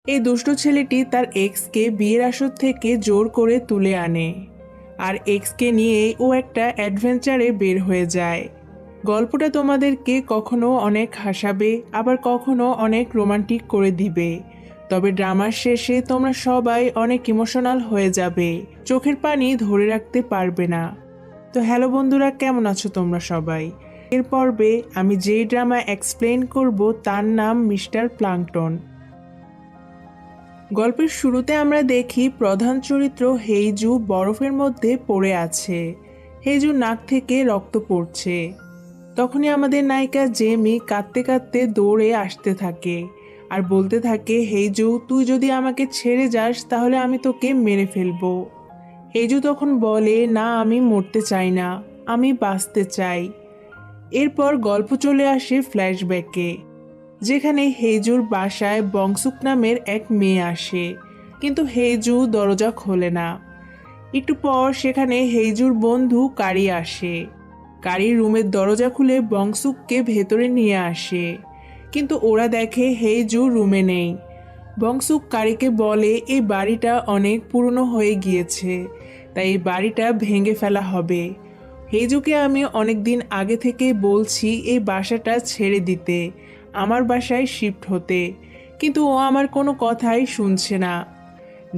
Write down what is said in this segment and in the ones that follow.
এই দুষ্ট ছেলেটি তার এক্সকে বিয়ের আসর থেকে জোর করে তুলে আনে, আর এক্সকে নিয়ে ও একটা অ্যাডভেঞ্চারে বের হয়ে যায়। গল্পটা তোমাদেরকে কখনো অনেক হাসাবে, আবার কখনো অনেক রোমান্টিক করে দিবে। তবে ড্রামার শেষে তোমরা সবাই অনেক ইমোশনাল হয়ে যাবে, চোখের পানি ধরে রাখতে পারবে না। তো হ্যালো বন্ধুরা, কেমন আছো তোমরা সবাই? এর পর্বে আমি যেই ড্রামা এক্সপ্লেন করব তার নাম মিস্টার প্লাঙ্কটন। গল্পের শুরুতে আমরা দেখি প্রধান চরিত্র হেইজু বরফের মধ্যে পড়ে আছে। হেইজুর নাক থেকে রক্ত পড়ছে। তখনই আমাদের নায়িকা জেমি কাঁদতে কাঁদতে দৌড়ে আসতে থাকে আর বলতে থাকে, হেইজু তুই যদি আমাকে ছেড়ে যাস তাহলে আমি তোকে মেরে ফেলবো। হেইজু তখন বলে, না আমি মরতে চাই না, আমি বাঁচতে চাই। এরপর গল্প চলে আসে ফ্ল্যাশব্যাকে, যেখানে হেইজুর বাসায় বংশুক নামের এক মেয়ে আসে, কিন্তু হেইজু দরজা খোলে না। একটু পর সেখানে হেইজুর বন্ধু কারি আসে। কারি রুমের দরজা খুলে বংশুককে ভেতরে নিয়ে আসে, কিন্তু ওরা দেখে হেইজু রুমে নেই। বংশুক কারিকে বলে এই বাড়িটা অনেক পুরনো হয়ে গিয়েছে, তাই এই বাড়িটা ভেঙে ফেলা হবে। হেইজুকে আমি অনেক দিন আগে থেকে বলছি এই বাসাটা ছেড়ে দিতে, আমার বাসায় শিফট হতে, কিন্তু ও আমার কোনো কথাই শুনছে না।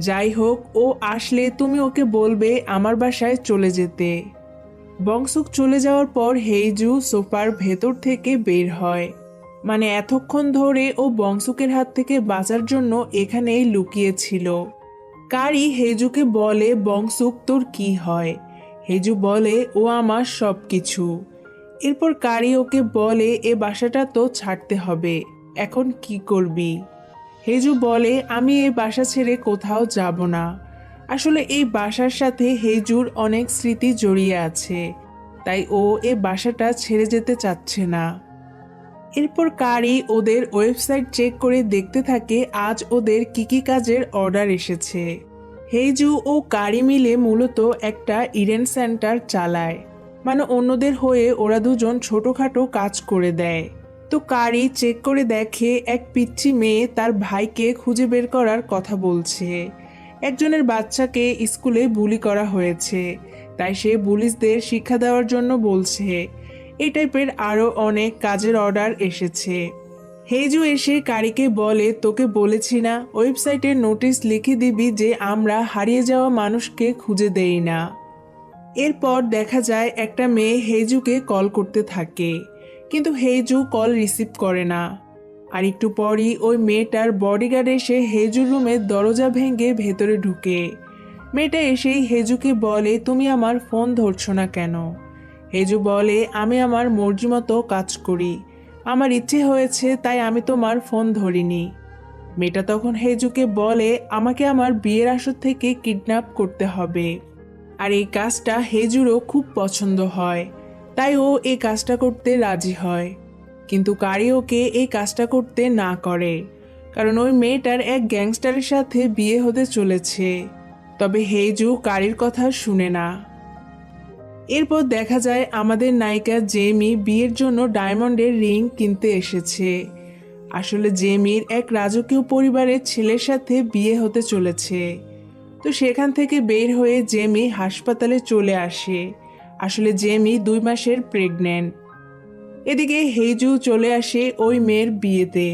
যাই হোক, ও আসলে তুমি ওকে বলবে আমার বাসায় চলে যেতে। বংশুক চলে যাওয়ার পর হেইজু সোফার ভেতর থেকে বের হয়। মানে এতক্ষণ ধরে ও বংশুকের হাত থেকে বাঁচার জন্য এখানেই লুকিয়েছিল। কারি হেইজুকে বলে, বংশুক তোর কি হয়? হেইজু বলে, ও আমার সব কিছু। এরপর কারি ওকে বলে, এ বাসাটা তো ছাড়তে হবে, এখন কি করবি? হেজু বলে, আমি এই বাসা ছেড়ে কোথাও যাব না। আসলে এই বাসার সাথে হেজুর অনেক স্মৃতি জড়িয়ে আছে, তাই ও এই বাসাটা ছেড়ে যেতে চাচ্ছে না। এরপর কারি ওদের ওয়েবসাইট চেক করে দেখতে থাকে আজ ওদের কি কি কাজের অর্ডার এসেছে। হেইজু ও কারি মিলে মূলত একটা ইভেন্ট সেন্টার চালায়, মানে অন্যদের হয়ে ওরা দুজন ছোটখাটো কাজ করে দেয়। তো কারি চেক করে দেখে এক পিচ্চি মেয়ে তার ভাইকে খুঁজে বের করার কথা বলছে। একজনের বাচ্চাকে স্কুলে বুলি করা হয়েছে, তাই সে পুলিশদের শিক্ষা দেওয়ার জন্য বলছে। এই টাইপের আরও অনেক কাজের অর্ডার এসেছে। হেইজু এসে কারিকে বলে, তোকে বলেছি না ওয়েবসাইটে নোটিশ লিখে দিবি যে আমরা হারিয়ে যাওয়া মানুষকে খুঁজে দেই না। এরপর দেখা যায় একটা মেয়ে হেইজুকে কল করতে থাকে, কিন্তু হেইজু কল রিসিভ করে না। আর একটু পরই ওই মেয়েটার বডিগার্ড এসে হেইজুর রুমের দরজা ভেঙে ভেতরে ঢুকে। মেয়েটা এসেই হেইজুকে বলে, তুমি আমার ফোন ধরছো না কেন? হেইজু বলে, আমি আমার মর্জি মতো কাজ করি, আমার ইচ্ছে হয়েছে তাই আমি তোমার ফোন ধরিনি। মেয়েটা তখন হেইজুকে বলে, আমাকে আমার বিয়ের আসর থেকে কিডন্যাপ করতে হবে। আর এই কাজটা হেজুরও খুব পছন্দ হয়, তাই ও এই কাজটা করতে রাজি হয়। কিন্তু কারি ওকে এই কাজটা করতে না করে, কারণ ওই মেয়েটার এক গ্যাংস্টারের সাথে বিয়ে হতে চলেছে। তবে হেজু কারির কথা শুনে না। এরপর দেখা যায় আমাদের নায়িকা জেমি বিয়ের জন্য ডায়মন্ডের রিং কিনতে এসেছে। আসলে জেমির এক রাজকীয় পরিবারের ছেলের সাথে বিয়ে হতে চলেছে। তো সেখান থেকে বের হয়ে জেমি হাসপাতালে চলে আসে। আসলে জেমি 2 মাসের প্রেগন্যান্ট। এদিকে হেজু চলে আসে ওই মেয়ের বিয়েতে।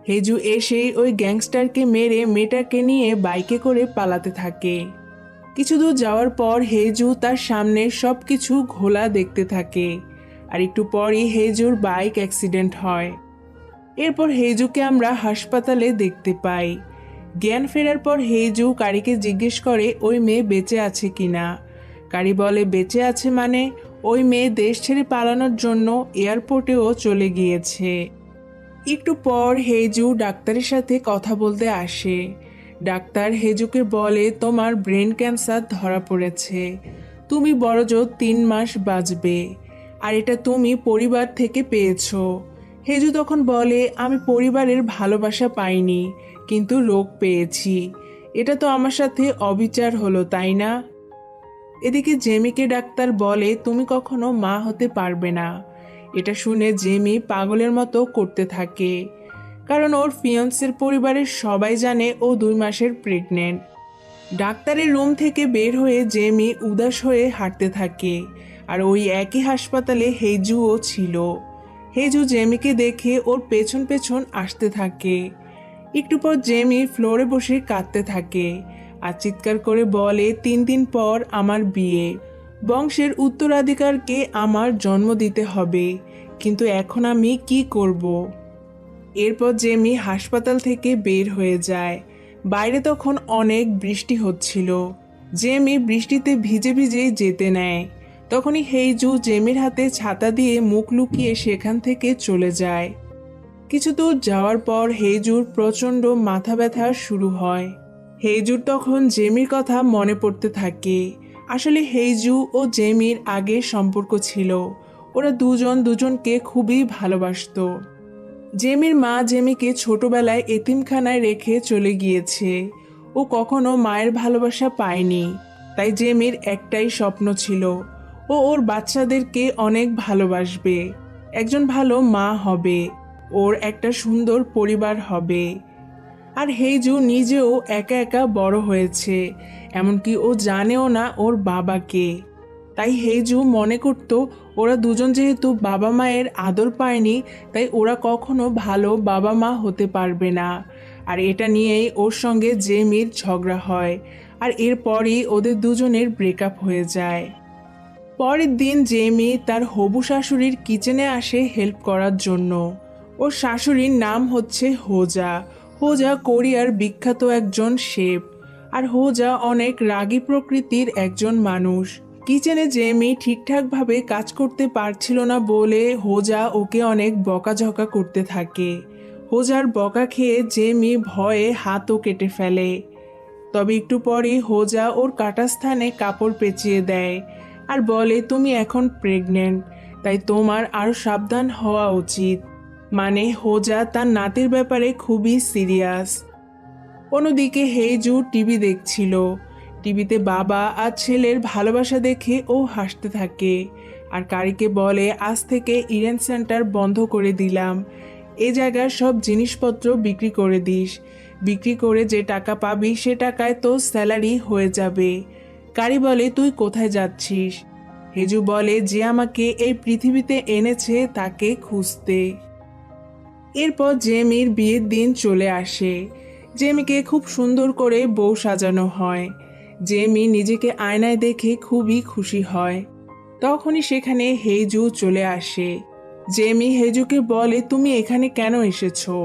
হেজু এসে ওই গ্যাংস্টারকে মেরে মেয়েটাকে নিয়ে বাইকে করে পালাতে থাকে। কিছু দূর যাওয়ার পর হেজু তার সামনে সবকিছু ঘোলা দেখতে থাকে, আর একটু পরই হেজুর বাইক অ্যাক্সিডেন্ট হয়। এরপর হেজুকে আমরা হাসপাতালে দেখতে পাই। জ্ঞান ফেরার পর হেজু কারিকে জিজ্ঞেস করে ওই মেয়ে বেঁচে আছে কিনা। কারি বলে, বেঁচে আছে মানে? ওই মেয়ে দেশ ছেড়ে পালানোর জন্য এয়ারপোর্টেও চলে গিয়েছে। একটু পর হেজু ডাক্তারের সাথে কথা বলতে আসে। ডাক্তার হেজুকে বলে, তোমার ব্রেন ক্যান্সার ধরা পড়েছে, তুমি বড়জোর 3 মাস বাঁচবে, আর এটা তুমি পরিবার থেকে পেয়েছো। হেজু তখন বলে, আমি পরিবারের ভালোবাসা পাইনি, কিন্তু রোগ পেয়েছি, এটা তো আমার সাথে অবিচার হলো, তাই না? এদিকে জেমিকে ডাক্তার বলে, তুমি কখনো মা হতে পারবে না। এটা শুনে জেমি পাগলের মতো করতে থাকে। কারণ ওর ফিয়ন্সের পরিবারের সবাই জানে ও 2 মাসের প্রেগনেন্ট। ডাক্তারের রুম থেকে বের হয়ে জেমি উদাস হয়ে হাঁটতে থাকে, আর ওই একই হাসপাতালে হেইজুও ছিল। হেইজু জেমিকে দেখে ওর পেছন পেছন আসতে থাকে। একটু পর জেমি ফ্লোরে বসে কাঁদতে থাকে আর চিৎকার করে বলে, 3 দিন পর আমার বিয়ে, বংশের উত্তরাধিকারকে আমার জন্ম দিতে হবে, কিন্তু এখন আমি কি করব? এরপর জেমি হাসপাতাল থেকে বের হয়ে যায়। বাইরে তখন অনেক বৃষ্টি হচ্ছিল। জেমি বৃষ্টিতে ভিজে ভিজে যেতে নেয়। তখনই হেইজু জেমির হাতে ছাতা দিয়ে মুখ লুকিয়ে সেখান থেকে চলে যায়। কিছু দূর যাওয়ার পর হেইজুর প্রচণ্ড মাথা ব্যথা শুরু হয়। হেইজুর তখন জেমির কথা মনে পড়তে থাকে। আসলে হেইজু ও জেমির আগের সম্পর্ক ছিল। ওরা দুজন দুজনকে খুবই ভালোবাসতো। জেমির মা জেমিকে ছোটবেলায় এতিমখানায় রেখে চলে গিয়েছে। ও কখনো মায়ের ভালোবাসা পায়নি। তাই জেমির একটাই স্বপ্ন ছিল, ও ওর বাচ্চাদেরকে অনেক ভালোবাসবে, একজন ভালো মা হবে, ওর একটা সুন্দর পরিবার হবে। আর হেইজু নিজেও একা একা বড় হয়েছে, এমনকি ও জানেও না ওর বাবাকে। তাই হেইজু মনে করত ওরা দুজন যেহেতু বাবা মায়ের আদর পায়নি, তাই ওরা কখনো ভালো বাবা মা হতে পারবে না। আর এটা নিয়েই ওর সঙ্গে জেমির ঝগড়া হয়, আর এরপরই ওদের দুজনের ব্রেকআপ হয়ে যায়। পরের দিন জেমি তার হবু শাশুড়ির কিচেনে আসে হেল্প করার জন্য। ওর শাশুড়ির নাম হচ্ছে হোজা। হোজা কোরিয়ার বিখ্যাত একজন শেফ, আর হোজা অনেক রাগী প্রকৃতির একজন মানুষ। কিচেনে জেমি ঠিকঠাকভাবে কাজ করতে পারছিল না বলে হোজা ওকে অনেক বকাঝকা করতে থাকে। হোজার বকা খেয়ে জেমি ভয়ে হাতও কেটে ফেলে। তবে একটু পরে হোজা ওর কাটা স্থানে কাপড় পেঁচিয়ে দেয় আর বলে, তুমি এখন প্রেগনেন্ট, তাই তোমার আরও সাবধান হওয়া উচিত। মানে হোজা তার নাতির ব্যাপারে খুবই সিরিয়াস। অন্যদিকে হেইজু টিভি দেখছিল। টিভিতে বাবা আর ছেলের ভালোবাসা দেখে ও হাসতে থাকে আর কারিকে বলে, আজ থেকে ইডেন সেন্টার বন্ধ করে দিলাম, এ জায়গার সব জিনিসপত্র বিক্রি করে দিস, বিক্রি করে যে টাকা পাবি সে টাকায় তো স্যালারি হয়ে যাবে। কারি বলে, তুই কোথায় যাচ্ছিস? হেজু বলে, যে আমাকে এই পৃথিবীতে এনেছে তাকে খুঁজতে। এরপর জেমির বিয়ের দিন চলে আসে। জেমিকে খুব সুন্দর করে বউ সাজানো হয়। জেমি নিজেকে আয়নায় দেখে খুবই খুশি হয়। তখনই সেখানে হেইজু চলে আসে। জেমি হেইজুকে বলে, তুমি এখানে কেন এসেছো?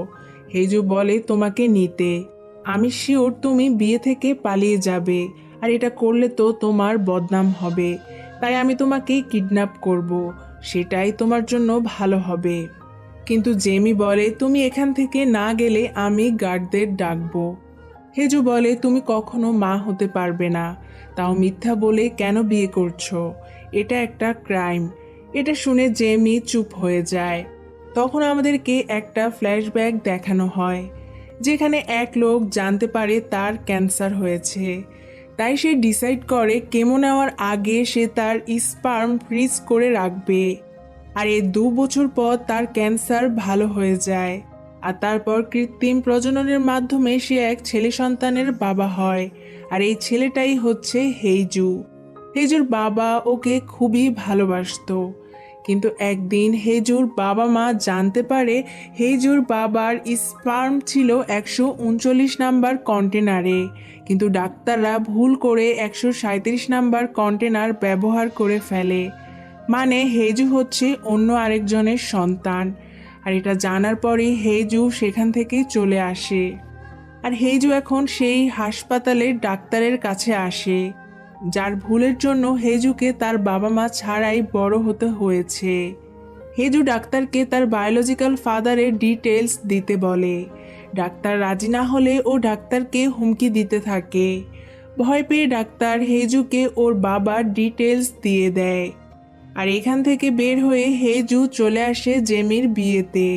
হেইজু বলে, তোমাকে নিতে। আমি শিওর তুমি বিয়ে থেকে পালিয়ে যাবে, আর এটা করলে তো তোমার বদনাম হবে, তাই আমি তোমাকে কিডন্যাপ করব, সেটাই তোমার জন্য ভালো হবে। কিন্তু জেমি বলে, তুমি এখান থেকে না গেলে আমি গার্ডদের ডাকবো। হেজু বলে, তুমি কখনো মা হতে পারবে না, তাও মিথ্যা বলে কেন বিয়ে করছো? এটা একটা ক্রাইম। এটা শুনে জেমি চুপ হয়ে যায়। তখন আমাদেরকে একটা ফ্ল্যাশব্যাক দেখানো হয়, যেখানে এক লোক জানতে পারে তার ক্যান্সার হয়েছে। তাই সে ডিসাইড করে কেমো নেওয়ার আগে সে তার স্পার্ম ফ্রিজ করে রাখবে। আর এই 2 বছর পর তার ক্যান্সার ভালো হয়ে যায়। আর তারপর কৃত্রিম প্রজননের মাধ্যমে সে এক ছেলে সন্তানের বাবা হয়। আর এই ছেলেটাই হচ্ছে হেইজু। হেইজুর বাবা ওকে খুবই ভালোবাসতো। কিন্তু একদিন হেইজুর বাবা মা জানতে পারে হেইজুর বাবার স্পার্ম ছিল 139 নাম্বার কন্টেনারে, কিন্তু ডাক্তাররা ভুল করে 137 নাম্বার কন্টেনার ব্যবহার করে ফেলে। মানে হেইজু হচ্ছে অন্য আরেকজনের সন্তান। আর এটা জানার পরেই হেইজু সেখান থেকে চলে আসে। আর হেইজু এখন সেই হাসপাতালের ডাক্তারের কাছে আসে, যার ভুলের জন্য হেইজুকে তার বাবা মা ছাড়াই বড় হতে হয়েছে। হেইজু ডাক্তারকে তার বায়োলজিক্যাল ফাদারের ডিটেলস দিতে বলে। ডাক্তার রাজি না হলে ও ডাক্তারকে হুমকি দিতে থাকে। ভয় পেয়ে ডাক্তার হেইজুকে ওর বাবার ডিটেলস দিয়ে দেয়। আর এখান থেকে বের হয়ে হেইজু চলে আসে জেমির বিয়েতে।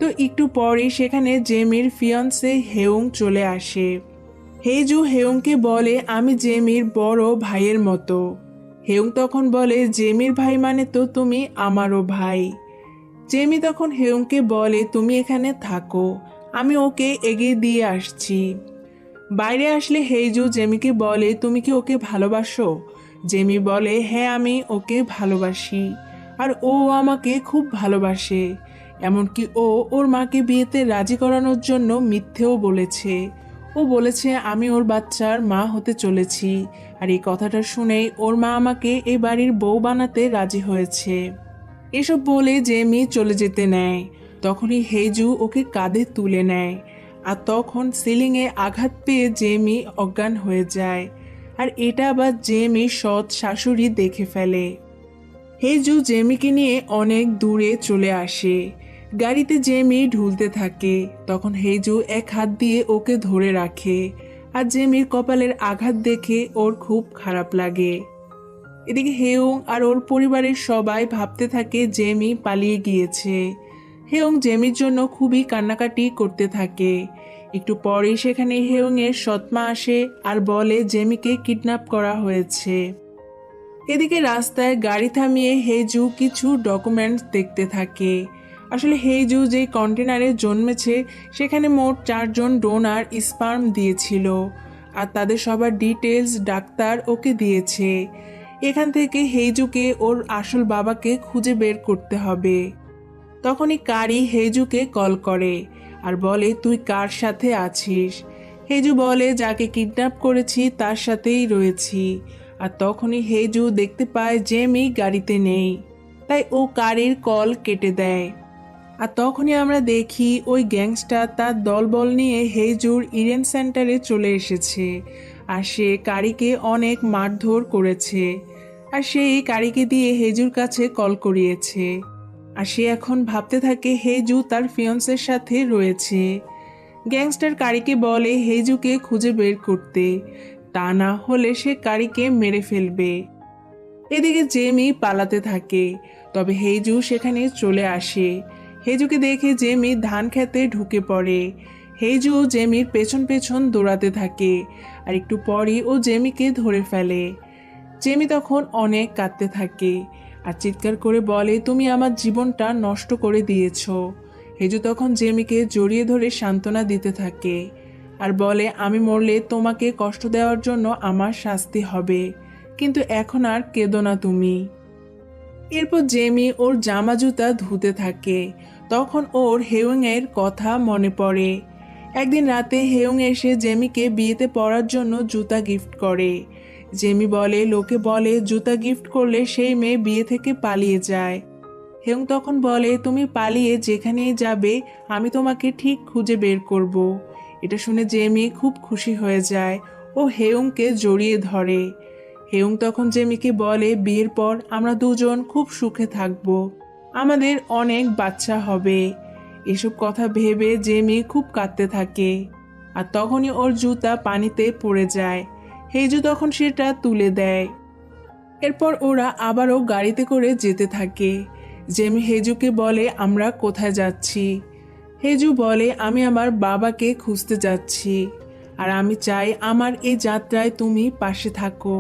তো একটু পরেই সেখানে জেমির ফিয়ন্সে হেউং চলে আসে। হেইজু হেউংকে বলে, আমি জেমির বড় ভাইয়ের মতো। হেউং তখন বলে, জেমির ভাই মানে তো তুমি আমারও ভাই। জেমি তখন হেউংকে বলে, তুমি এখানে থাকো, আমি ওকে এগিয়ে দিয়ে আসছি। বাইরে আসলে হেইজু জেমিকে বলে, তুমি কি ওকে ভালোবাসো? জেমি বলে, হ্যাঁ আমি ওকে ভালোবাসি, আর ও আমাকে খুব ভালোবাসে। এমনকি ও ওর মাকে বিয়েতে রাজি করানোর জন্য মিথ্যেও বলেছে। ও বলেছে আমি ওর বাচ্চার মা হতে চলেছি, আর এই কথাটা শুনেই ওর মা আমাকে এই বাড়ির বউ বানাতে রাজি হয়েছে। এসব বলে জেমি চলে যেতে নেয়। তখনই হেইজু ওকে কাঁধে তুলে নেয়, আর তখন সিলিংয়ে আঘাত পেয়ে জেমি অজ্ঞান হয়ে যায়। আর এটা আবার জেমি সৎ শাশুড়ি দেখে ফেলে। হেইজু জেমিকে নিয়ে অনেক দূরে চলে আসে। গাড়িতে জেমি ঢুলতে থাকে। তখন হেইজু এক হাত দিয়ে ওকে ধরে রাখে, আর জেমির কপালের আঘাত দেখে ওর খুব খারাপ লাগে। এদিকে হেয়ং আর ওর পরিবারের সবাই ভাবতে থাকে জেমি পালিয়ে গিয়েছে। হেয়ং জেমির জন্য খুবই কান্নাকাটি করতে থাকে। একটু পরেই সেখানে হেয়ং এর সৎমা আসে আর বলে জেমিকে কিডন্যাপ করা হয়েছে। এদিকে রাস্তায় গাড়ি থামিয়ে হেইজু কিছু ডকুমেন্টস দেখতে থাকে। আসলে হেইজু যে কন্টেনারে জন্মেছে সেখানে মোট 4 জন ডোনার স্পার্ম দিয়েছিল, আর তাদের সবার ডিটেলস ডাক্তার ওকে দিয়েছে। এখান থেকে হেইজুকে ওর আসল বাবাকে খুঁজে বের করতে হবে। তখনই কারি হেইজুকে কল করে আর বলে, তুই কার সাথে আছিস? হেইজু বলে, যাকে কিডন্যাপ করেছি তার সাথেই রয়েছি। আর তখনই হেইজু দেখতে পায় জেমি গাড়িতে নেই, তাই ও কারির কল কেটে দেয়। আর তখনই আমরা দেখি ওই গ্যাংস্টার তার দলবল নিয়ে হেইজুর ইডেন সেন্টারে চলে এসেছে, আর সে কারিকে অনেক মারধর করেছে। আর সেই কারিকে দিয়ে হেইজুর কাছে কল করিয়েছে। আর সে এখন ভাবতে থাকে হেইজু তার ফিয়ন্সের সাথে রয়েছে। গ্যাংস্টার কারিকে বলে হেইজুকে খুঁজে বের করতে, তা না হলে সে কারিকে মেরে ফেলবে। এদিকে জেমি পালাতে থাকে, তবে হেইজু সেখানে চলে আসে। হেইজুকে দেখে জেমি ধান খেতে ঢুকে পড়ে। হেইজু জেমির পেছন পেছন দৌড়াতে থাকে, আর একটু পরই ও জেমিকে ধরে ফেলে। জেমি তখন অনেক কাঁদতে থাকে আর চিৎকার করে বলে, তুমি আমার জীবনটা নষ্ট করে দিয়েছ। হেইজু তখন জেমিকে জড়িয়ে ধরে সান্ত্বনা দিতে থাকে আর বলে, আমি মরলে তোমাকে কষ্ট দেওয়ার জন্য আমার শাস্তি হবে, কিন্তু এখন আর কেঁদো না তুমি। এরপর জেমি ওর জামা জুতা ধুতে থাকে। তখন ওর হেয়ং এর কথা মনে পড়ে। একদিন রাতে হেয়ং এসে জেমিকে বিয়েতে পরার জন্য জুতা গিফট করে। জেমি বলে, লোকে বলে জুতা গিফট করলে সেই মেয়ে বিয়ে থেকে পালিয়ে যায়। হেয়ং তখন বলে, তুমি পালিয়ে যেখানেই যাবে আমি তোমাকে ঠিক খুঁজে বের করব। এটা শুনে জেমি খুব খুশি হয়ে যায় ও হেয়ংকে জড়িয়ে ধরে। হেয়ং তখন জেমিকে বলে, বিয়ের পর আমরা দুজন খুব সুখে থাকব, আমাদের অনেক বাচ্চা হবে। এসব কথা ভেবে জেমি খুব কাঁদতে থাকে। আর তখনই ওর জুতা পানিতে পড়ে যায়। হেইজু তখন সেটা তুলে দেয়। এরপর ওরা আবারও গাড়িতে করে যেতে থাকে। জেমি হেইজুকে বলে, আমরা কোথায় যাচ্ছি? হেইজু বলে, আমি আমার বাবাকে খুঁজতে যাচ্ছি, আর আমি চাই আমার এই যাত্রায় তুমি পাশে থাকো।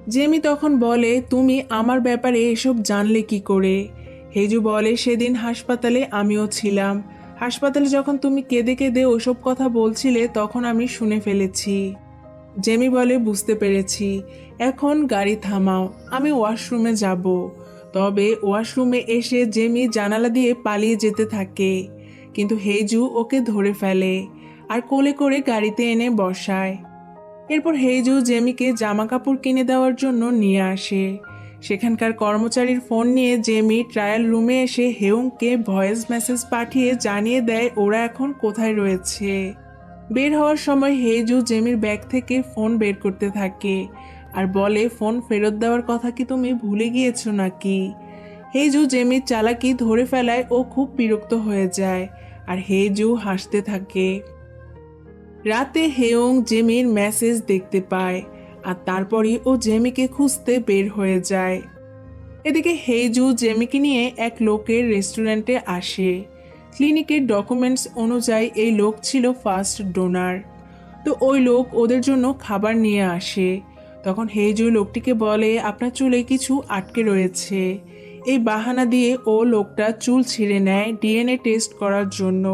জেমি তখন বলে, তুমি আমার ব্যাপারে এসব জানলে কি করে? হেইজু বলে, সেদিন হাসপাতালে আমিও ছিলাম। হাসপাতালে যখন তুমি কেঁদে কেঁদে ওসব কথা বলছিলে তখন আমি শুনে ফেলেছি। জেমি বলে, বুঝতে পেরেছি, এখন গাড়ি থামাও, আমি ওয়াশরুমে যাব। তবে ওয়াশরুমে এসে জেমি জানালা দিয়ে পালিয়ে যেতে থাকে, কিন্তু হেইজু ওকে ধরে ফেলে আর কোলে করে গাড়িতে এনে বসায়। এরপর হেইজু জেমিকে জামা কাপড় কিনে দেওয়ার জন্য নিয়ে আসে। সেখানকার কর্মচারীর ফোন নিয়ে জেমি ট্রায়াল রুমে এসে হেয়ংকে ভয়েস মেসেজ পাঠিয়ে জানিয়ে দেয় ওরা এখন কোথায় রয়েছে। বের হওয়ার সময় হেইজু জেমির ব্যাগ থেকে ফোন বের করতে থাকে আর বলে, ফোন ফেরত দেওয়ার কথা কি তুমি ভুলে গিয়েছো নাকি? হেইজু জেমির চালাকি ধরে ফেলায় ও খুব বিরক্ত হয়ে যায়, আর হেইজু হাসতে থাকে। রাতে হেয়ং জেমির মেসেজ দেখতে পায়, আর তারপরই ও জেমিকে খুঁজতে বের হয়ে যায়। এদিকে হেইজু জেমিকে নিয়ে এক লোকের রেস্টুরেন্টে আসে। ক্লিনিকের ডকুমেন্টস অনুযায়ী এই লোক ছিল ফার্স্ট ডোনার। তো ওই লোক ওদের জন্য খাবার নিয়ে আসে। তখন হেইজু লোকটিকে বলে, আপনার চুলে কিছু আটকে রয়েছে। এই বাহানা দিয়ে ও লোকটা চুল ছিঁড়ে নেয় ডিএনএ টেস্ট করার জন্য।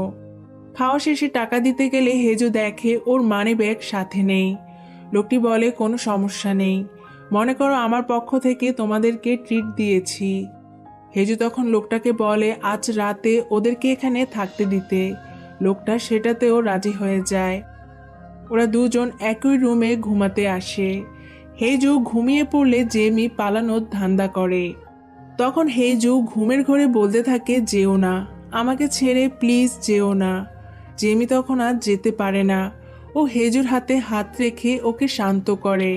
খাওয়া শেষে টাকা দিতে গেলে হেজু দেখে ওর মানি ব্যাগ সাথে নেই। লোকটি বলে কোনো সমস্যা নেই, মনে করো আমার পক্ষ থেকে তোমাদেরকে ট্রিট দিয়েছি। হেজু তখন লোকটাকে বলে আজ রাতে ওদেরকে এখানে থাকতে দিতে। লোকটা সেটাতেও রাজি হয়ে যায়। ওরা দুজন একই রুমে ঘুমাতে আসে। হেজু ঘুমিয়ে পড়লে জেমি পালানোর ধান্দা করে। তখন হেজু ঘুমের ঘরে বলতে থাকে যেও না, আমাকে ছেড়ে প্লিজ যেও না। জেমি তখন আর যেতে পারে না। ও হেজুর হাতে হাত রেখে ওকে শান্ত করে।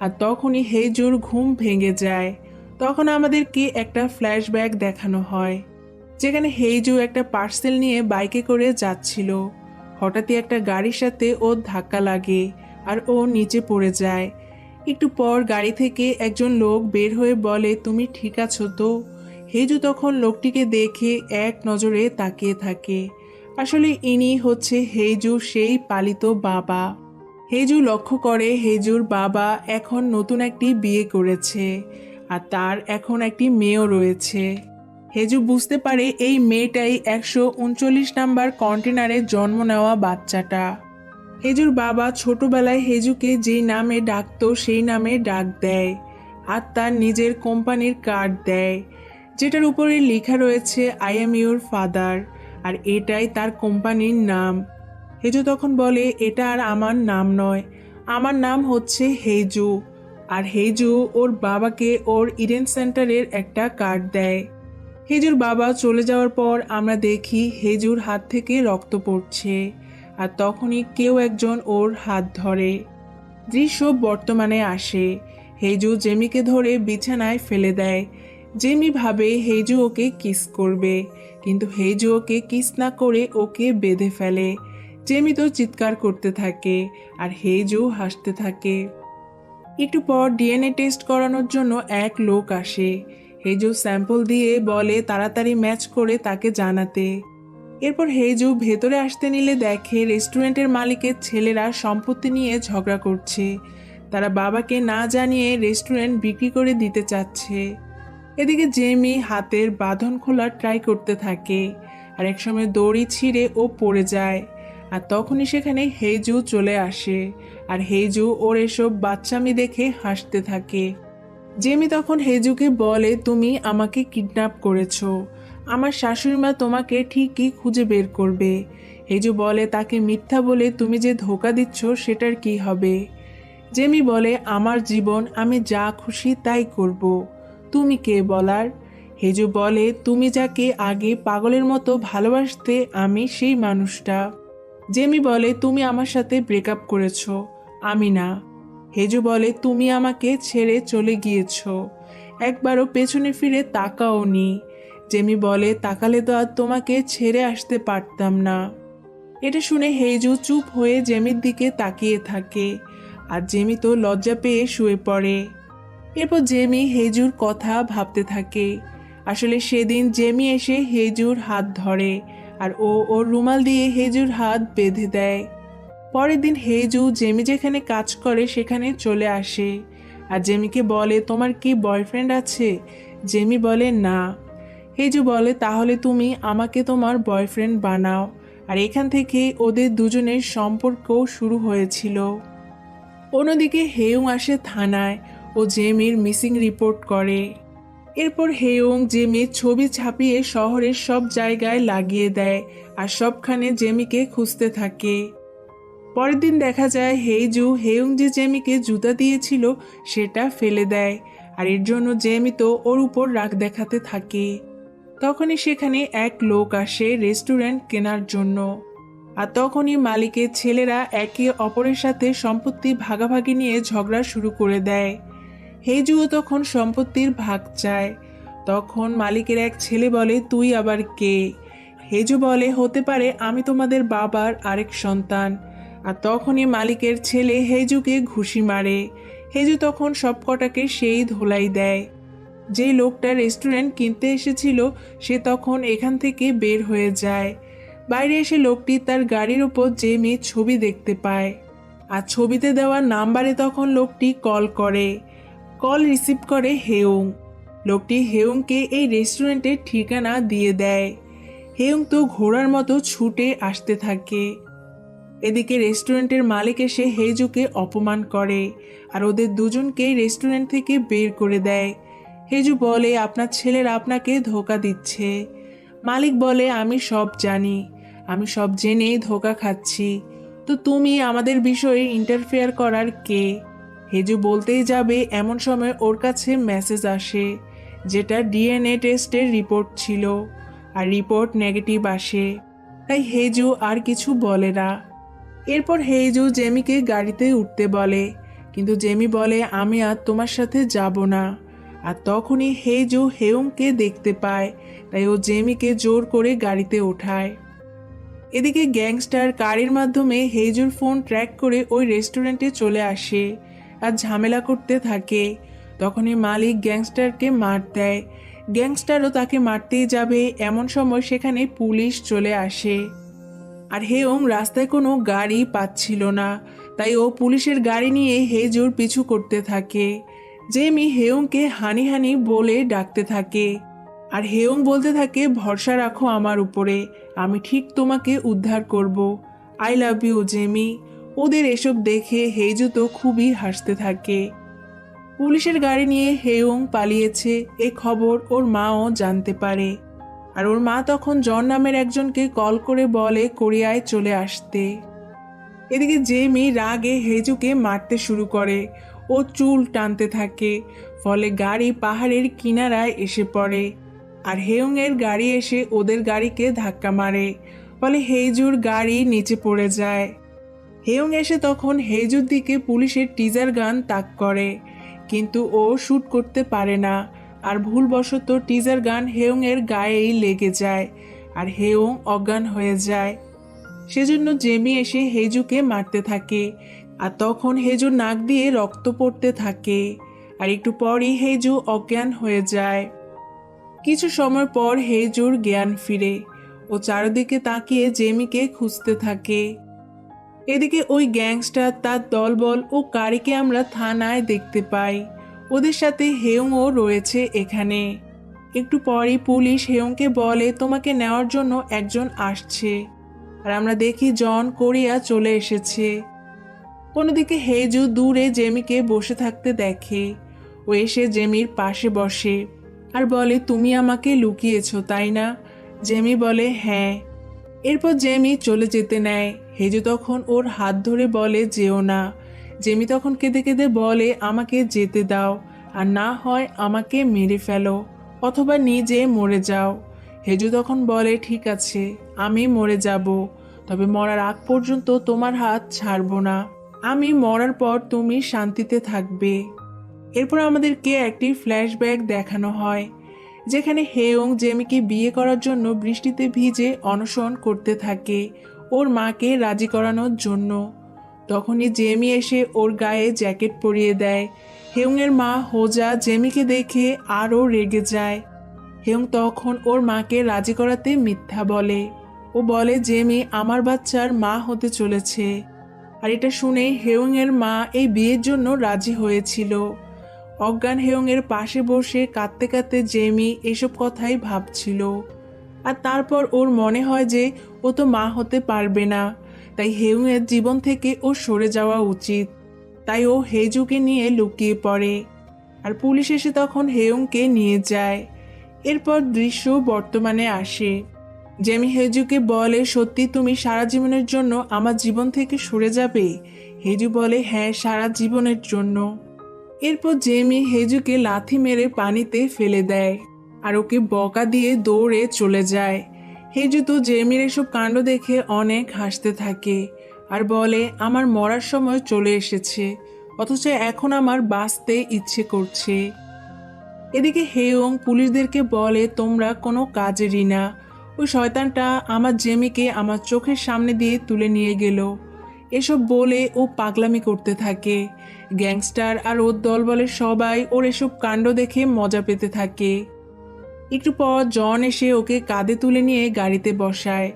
আর তখনই হেজুর ঘুম ভেঙে যায়। তখন আমাদেরকে একটা ফ্ল্যাশব্যাক দেখানো হয়, যেখানে হেজু একটা পার্সেল নিয়ে বাইকে করে যাচ্ছিল। হঠাৎই একটা গাড়ির সাথে ওর ধাক্কা লাগে আর ও নিচে পড়ে যায়। একটু পর গাড়ি থেকে একজন লোক বের হয়ে বলে তুমি ঠিক আছো তো? হেজু তখন লোকটিকে দেখে এক নজরে তাকিয়ে থাকে। আসলে ইনি হচ্ছে হেজুর সেই পালিত বাবা। হেজু লক্ষ্য করে হেজুর বাবা এখন নতুন একটি বিয়ে করেছে আর তার এখন একটি মেয়েও রয়েছে। হেজু বুঝতে পারে এই মেয়েটাই 139 নাম্বার কন্টেনারে জন্ম নেওয়া বাচ্চাটা। হেজুর বাবা ছোটবেলায় হেজুকে যেই নামে ডাকতো সেই নামে ডাক দেয় আর তার নিজের কোম্পানির কার্ড দেয়, যেটার উপরে লেখা রয়েছে আই এম ইউর ফাদার, আর এটাই তার কোম্পানির নাম। হেজু তখন বলে এটা আর আমার নাম নয়, আমার নাম হচ্ছে হেজু। আর হেজু ওর বাবাকে ওর ইডেন সেন্টারের একটা কার্ড দেয়। হেজুর বাবা চলে যাওয়ার পর আমরা দেখি হেজুর হাত থেকে রক্ত পড়ছে আর তখনই কেউ একজন ওর হাত ধরে। দৃশ্য বর্তমানে আসে। হেজু জেমিকে ধরে বিছানায় ফেলে দেয়। জেমি ভাবে হেজু ওকে কিস করবে, কিন্তু হেজু ওকে কিস না করে ওকে বেঁধে ফেলে। জেমি তো চিৎকার করতে থাকে আর হেজু হাসতে থাকে। একটু পর ডিএনএ টেস্ট করানোর জন্য এক লোক আসে। হেজু স্যাম্পল দিয়ে বলে তাড়াতাড়ি ম্যাচ করে তাকে জানাতে। এরপর হেজু ভেতরে আসতে নিলে দেখে রেস্টুরেন্টের মালিকের ছেলেরা সম্পত্তি নিয়ে ঝগড়া করছে। তারা বাবাকে না জানিয়ে রেস্টুরেন্ট বিক্রি করে দিতে চাচ্ছে। এদিকে জেমি হাতের বাঁধন খোলার ট্রাই করতে থাকে আর একসময় দড়ি ছিঁড়ে ও পড়ে যায়। আর তখনই সেখানে হেজু চলে আসে আর হেজু ওর এসব বাচ্চামি দেখে হাসতে থাকে। জেমি তখন হেজুকে বলে তুমি আমাকে কিডন্যাপ করেছো, আমার শাশুড়ি মা তোমাকে ঠিকই খুঁজে বের করবে। হেজু বলে তাকে মিথ্যা বলে তুমি যে ধোঁকা দিচ্ছ সেটার কি হবে। জেমি বলে আমার জীবন, আমি যা খুশি তাই করব, তুমি কে বলার। হেজু বলে তুমি যাকে আগে পাগলের মতো ভালোবাসতে আমি সেই মানুষটা। জেমি বলে তুমি আমার সাথে ব্রেকআপ করেছো, আমি না। হেজু বলে তুমি আমাকে ছেড়ে চলে গিয়েছো, একবারও পেছনে ফিরে তাকাওনি। জেমি বলে তাকালে তো আর তোমাকে ছেড়ে আসতে পারতাম না। এটা শুনে হেজু চুপ হয়ে জেমির দিকে তাকিয়ে থাকে আর জেমি তো লজ্জা পেয়ে শুয়ে পড়ে। এরপর জেমি হেজুর কথা ভাবতে থাকে। আসলে সেদিন জেমি এসে হেজুর হাত ধরে আর ও ওর রুমাল দিয়ে হেজুর হাত বেঁধে দেয়। পরের দিন হেজু জেমি যেখানে কাজ করে সেখানে চলে আসে আর জেমিকে বলে তোমার কি বয়ফ্রেন্ড আছে? জেমি বলে না। হেজু বলে তাহলে তুমি আমাকে তোমার বয়ফ্রেন্ড বানাও। আর এখান থেকে ওদের দুজনের সম্পর্কও শুরু হয়েছিল। অন্যদিকে হেয়ুং আসে থানায় ও জেমির মিসিং রিপোর্ট করে। এরপর হেয়ুং জেমির ছবি ছাপিয়ে শহরের সব জায়গায় লাগিয়ে দেয় আর সবখানে জেমিকে খুঁজতে থাকে। পরের দিন দেখা যায় হেজু হেয়ুং যে জেমিকে জুতা দিয়েছিল সেটা ফেলে দেয় আর এর জন্য জেমি তো ওর উপর রাগ দেখাতে থাকে। তখনই সেখানে এক লোক আসে রেস্টুরেন্ট কেনার জন্য। আর তখনই মালিকের ছেলেরা একে অপরের সাথে সম্পত্তি ভাগাভাগি নিয়ে ঝগড়া শুরু করে দেয়। হেজুও তখন সম্পত্তির ভাগ চায়। তখন মালিকের এক ছেলে বলে তুই আবার কে? হেজু বলে হতে পারে আমি তোমাদের বাবার আরেক সন্তান। আর তখনই মালিকের ছেলে হেজুকে ঘুষি মারে। হেজু তখন সবকটাকে সেই ধোলাই দেয়। যে লোকটা রেস্টুরেন্ট কিনতে এসেছিল সে তখন এখান থেকে বের হয়ে যায়। বাইরে এসে লোকটি তার গাড়ির ওপর জেমির ছবি দেখতে পায় আর ছবিতে দেওয়া নাম্বারে তখন লোকটি কল করে। কল রিসিভ করে হেয়ুং। লোকটি হেয়ুংকে এই রেস্টুরেন্টের ঠিকানা দিয়ে দেয়। হেয়ং তো ঘোড়ার মতো ছুটে আসতে থাকে। এদিকে রেস্টুরেন্টের মালিক এসে হেজুকে অপমান করে আর ওদের দুজনকে রেস্টুরেন্ট থেকে বের করে দেয়। হেজু বলে আপনার ছেলেরা আপনাকে ধোঁকা দিচ্ছে। মালিক বলে আমি সব জানি, আমি সব জেনেই ধোঁকা খাচ্ছি, তো তুমি আমাদের বিষয়ে ইন্টারফেয়ার করার কে? হেজু বলতেই যাবে এমন সময় ওর কাছে মেসেজ আসে, যেটা ডিএনএ টেস্টের রিপোর্ট ছিল, আর রিপোর্ট নেগেটিভ আসে। তাই হেজু আর কিছু বলে না। এরপর হেজু জেমিকে গাড়িতে উঠতে বলে, কিন্তু জেমি বলে আমি আর তোমার সাথে যাব না। আর তখনই হেজু হেয়ুংকে দেখতে পায়, তাই ও জেমিকে জোর করে গাড়িতে ওঠায়। এদিকে গ্যাংস্টার কারের মাধ্যমে হেজুর ফোন ট্র্যাক করে ওই রেস্টুরেন্টে চলে আসে আর ঝামেলা করতে থাকে। তখনই মালিক গ্যাংস্টারকে মার দেয়। গ্যাংস্টারও তাকে মারতেই যাবে, এমন সময় সেখানে পুলিশ চলে আসে। আর হেয়ং রাস্তায় কোনো গাড়ি পাচ্ছিল না, তাই ও পুলিশের গাড়ি নিয়ে হেজুর পিছু করতে থাকে। জেমি হেয়ংকে হানি হানি বলে ডাকতে থাকে, আর হেয়ং বলতে থাকে ভরসা রাখো আমার উপরে, আমি ঠিক তোমাকে উদ্ধার করব। I love you Jamie. ওদের এসব দেখে হেজু তো খুবই হাসতে থাকে। পুলিশের গাড়ি নিয়ে হেয়ং পালিয়েছে এ খবর ওর মাও জানতে পারে, আর ওর মা তখন জন নামের একজনকে কল করে বলে কোরিয়ায় চলে আসতে। এদিকে জেমি রাগে হেজুকে মারতে শুরু করে, ও চুল টানতে থাকে, ফলে গাড়ি পাহাড়ের কিনারায় এসে পড়ে। আর হেয়ং এর গাড়ি এসে ওদের গাড়িকে ধাক্কা মারে, ফলে হেজুর গাড়ি নিচে পড়ে যায়। হেয়ং এসে তখন হেজুর দিকে পুলিশের টিজার গান তাক করে, কিন্তু ও শ্যুট করতে পারে না, আর ভুলবশত টিজার গান হেয়ং এর গায়েই লেগে যায়, আর হেয়ং অজ্ঞান হয়ে যায়। সেজন্য জেমি এসে হেজুকে মারতে থাকে, আর তখন হেজুর নাক দিয়ে রক্ত পড়তে থাকে, আর একটু পরই হেজু অজ্ঞান হয়ে যায়। কিছু সময় পর হেজুর জ্ঞান ফিরে, ও চারদিকে তাকিয়ে জেমিকে খুঁজতে থাকে। এদিকে ওই গ্যাংস্টার তার দলবল ও কারিকে আমরা থানায় দেখতে পাই, ওদের সাথে হেয়ংও রয়েছে এখানে। একটু পরই পুলিশ হেয়ংকে বলে তোমাকে নেওয়ার জন্য একজন আসছে, আর আমরা দেখি জন কোরিয়া চলে এসেছে। অন্যদিকে হেজু দূরে জেমিকে বসে থাকতে দেখে, ও এসে জেমির পাশে বসে আর বলে তুমি আমাকে লুকিয়েছো তাই না? জেমি বলে হ্যাঁ। এরপর জেমি চলে যেতে নেয়, হেজু তখন ওর হাত ধরে বলে যেও না। জেমি তখন কেঁদে কেঁদে বলে আমাকে যেতে দাও, আর না হয় আমাকে মেরে ফেলো, অথবা নিজে মরে যাও। হেজু তখন বলে ঠিক আছে, আমি মরে যাব, তবে মরার আগ পর্যন্ত তোমার হাত ছাড়বো না, আমি মরার পর তুমি শান্তিতে থাকবে। এরপর আমাদেরকে একটি ফ্ল্যাশব্যাক দেখানো হয়, যেখানে হেয়ং জেমিকে বিয়ে করার জন্য বৃষ্টিতে ভিজে অনশন করতে থাকে ওর মাকে রাজি করানোর জন্য। তখনই জেমি এসে ওর গায়ে জ্যাকেট পরিয়ে দেয়। হেয়ংয়ের মা হোজা জেমিকে দেখে আরও রেগে যায়। হেয়ং তখন ওর মাকে রাজি করাতে মিথ্যা বলে, ও বলে জেমি আমার বাচ্চার মা হতে চলেছে। আর এটা শুনে হেয়ংয়ের মা এই বিয়ের জন্য রাজি হয়েছিল। অজ্ঞান হেয়ংয়ের পাশে বসে কাঁদতে কাঁদতে জেমি এসব কথাই ভাবছিল। আর তারপর ওর মনে হয় যে ও তো মা হতে পারবে না, তাই হেয়ংয়ের জীবন থেকে ও সরে যাওয়া উচিত। তাই ও হেজুকে নিয়ে লুকিয়ে পড়ে, আর পুলিশ এসে তখন হেয়ংকে নিয়ে যায়। এরপর দৃশ্য বর্তমানে আসে। জেমি হেজুকে বলে সত্যি তুমি সারা জীবনের জন্য আমার জীবন থেকে সরে যাবে? হেজু বলে হ্যাঁ, সারা জীবনের জন্য। এরপর জেমি হেজুকে লাথি মেরে পানিতে ফেলে দেয়, আর ওকে বকা দিয়ে দৌড়ে চলে যায়। হেজু তো জেমির এসব কাণ্ড দেখে অনেক হাসতে থাকে, আর বলে আমার মরার সময় চলে এসেছে, অথচ এখন আমার বাঁচতে ইচ্ছে করছে। এদিকে হেয়ং পুলিশদেরকে বলে তোমরা কোনো কাজেরই না, ওই শয়তানটা আমার জেমিকে আমার চোখের সামনে দিয়ে তুলে নিয়ে গেল। এসব বলে ও পাগলামি করতে থাকে। গ্যাংস্টার আর ওর দলবলের সবাই ওর এসব কাণ্ড দেখে মজা পেতে থাকে। একটু পর জন এসে ওকে কাঁধে তুলে নিয়ে গাড়িতে বসায়।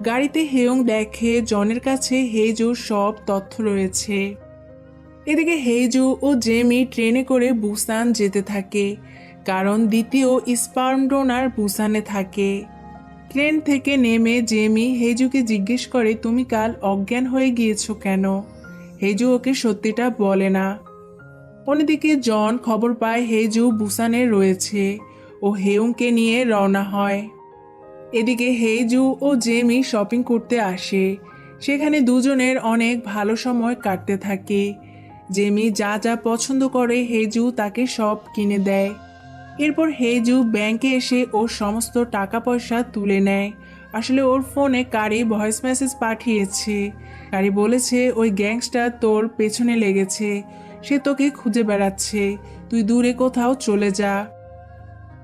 গাড়িতে হেয়ং দেখে জনের কাছে হেজুর সব তথ্য রয়েছে। এদিকে হেজু ও জেমি ট্রেনে করে বুসান যেতে থাকে, কারণ দ্বিতীয় স্পার্ম ডোনার বুসানে থাকে। ট্রেন থেকে নেমে জেমি হেজুকে জিজ্ঞেস করে, তুমি কাল অজ্ঞান হয়ে গিয়েছো কেন? হেজু ওকে সত্যিটা বলে না। অন্যদিকে জন খবর পায় হেজু বুসানে রয়েছে ও হেউংকে নিয়ে রওনা হয়। এদিকে হেজু ও জেমি শপিং করতে আসে। সেখানে দুজনের অনেক ভালো সময় কাটতে থাকে। জেমি যা যা পছন্দ করে হেজু তাকে সব কিনে দেয়। এরপর হেজু ব্যাংকে এসে ওর সমস্ত টাকা পয়সা তুলে নেয়। আসলে ওর ফোনে কারি ভয়েস মেসেজ পাঠিয়েছে। কারি বলেছে ওই গ্যাংস্টার তোর পেছনে লেগেছে, সে তোকে খুঁজে বেড়াচ্ছে, তুই দূরে কোথাও চলে যা।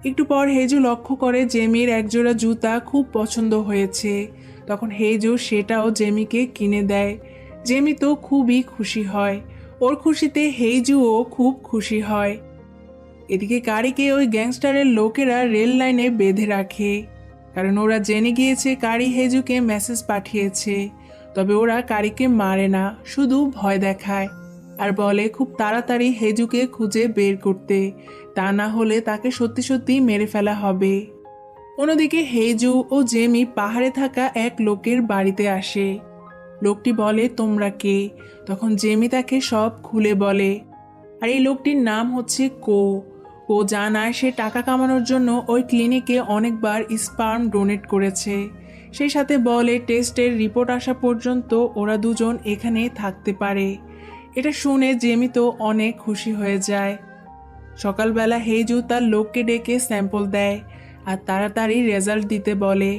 একটু পর হেজু লক্ষ্য করে জেমির একজোড়া জুতা খুব পছন্দ হয়েছে। তখন হেজু সেটাও জেমিকে কিনে দেয়। জেমি তো খুবই খুশি হয়। ওর খুশিতে হেজুও খুব খুশি হয়। এদিকে কারিকে ওই গ্যাংস্টারের লোকেরা রেল লাইনে বেঁধে রাখে, কারণ ওরা জেনে গিয়েছে কারি হেজুকে মেসেজ পাঠিয়েছে। তবে ওরা কারিকে মারে না, শুধু ভয় দেখায় আর বলে খুব তাড়াতাড়ি হেজুকে খুঁজে বের করতে, তা না হলে তাকে সত্যি সত্যি মেরে ফেলা হবে। অন্যদিকে হেজু ও জেমি পাহাড়ে থাকা এক লোকের বাড়িতে আসে। লোকটি বলে, তোমরা কে? তখন জেমি তাকে সব খুলে বলে। আর এই লোকটির নাম হচ্ছে কো। ও জানায় সে টাকা কামানোর জন্য ওই ক্লিনিকে অনেকবার স্পার্ম ডোনেট করেছে। সেই সাথে বলে টেস্টের রিপোর্ট আসা পর্যন্ত ওরা দুজন এখানে থাকতে পারে। এটা শুনে জেমি তো অনেক খুশি হয়ে যায়। সকালবেলা হেজু তার লোককে ডেকে স্যাম্পল দেয় আর তাড়াতাড়ি রেজাল্ট দিতে বলে।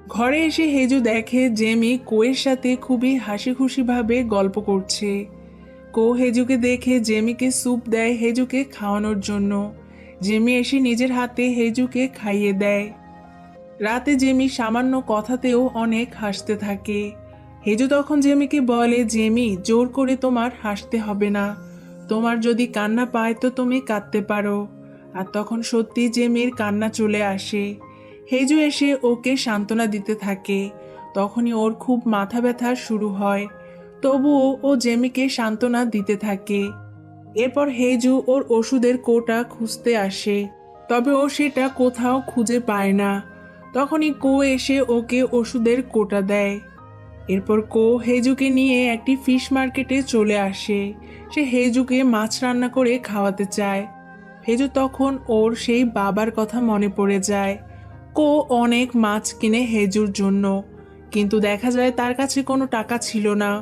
ঘরে এসে হেজু দেখে জেমি কোয়ের সাথে খুবই হাসি খুশিভাবে গল্প করছে। কো হেজুকে দেখে জেমিকে স্যুপ দেয় হেজুকে খাওয়ানোর জন্য। জেমি এসে নিজের হাতে হেজুকে খাইয়ে দেয়। রাতে জেমি সামান্য কথাতেও অনেক হাসতে থাকে। হেজু তখন জেমিকে বলে, জেমি, জোর করে তোমার হাসতে হবে না, তোমার যদি কান্না পায় তো তুমি কাঁদতে পারো। আর তখন সত্যি জেমির কান্না চলে আসে। হেজু এসে ওকে সান্ত্বনা দিতে থাকে। তখনই ওর খুব মাথা ব্যথা শুরু হয়। তবুও ও জেমিকে সান্ত্বনা দিতে থাকে। এরপর হেজু ওর ওষুধের কোটা খুঁজতে আসে, তবে ও সেটা কোথাও খুঁজে পায় না। তখনই কো এসে ওকে ওষুধের কোটা দেয়। এরপর কো হেজুকে নিয়ে একটি ফিশ মার্কেটে চলে আসে। সে হেজুকে মাছ রান্না করে খাওয়াতে চায়। হেজু তখন ওর সেই বাবার কথা মনে পড়ে যায়। কো অনেক মাছ কিনে হেজুর জন্য, কিন্তু দেখা যায় তার কাছে কোনো টাকা ছিল না।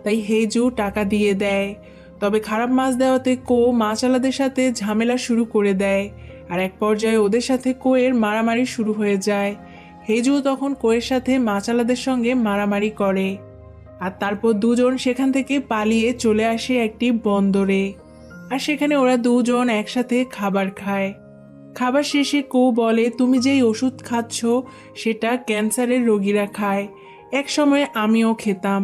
তাই হেজু টাকা দিয়ে দেয়। তবে খারাপ মাছ দেওয়াতে কো মাছওয়ালাদের সাথে ঝামেলা শুরু করে দেয়। আর এক পর্যায়ে ওদের সাথে কোয়ের মারামারি শুরু হয়ে যায়। হেজু তখন কোয়ের সাথে মাছওয়ালাদের সঙ্গে মারামারি করে। আর তারপর দুজন সেখান থেকে পালিয়ে চলে আসে একটি বন্দরে। আর সেখানে ওরা দুজন একসাথে খাবার খায়। খাবার শেষে কো বলে, তুমি যেই ওষুধ খাচ্ছ সেটা ক্যান্সারের রোগীরা খায়, এক সময় আমিও খেতাম।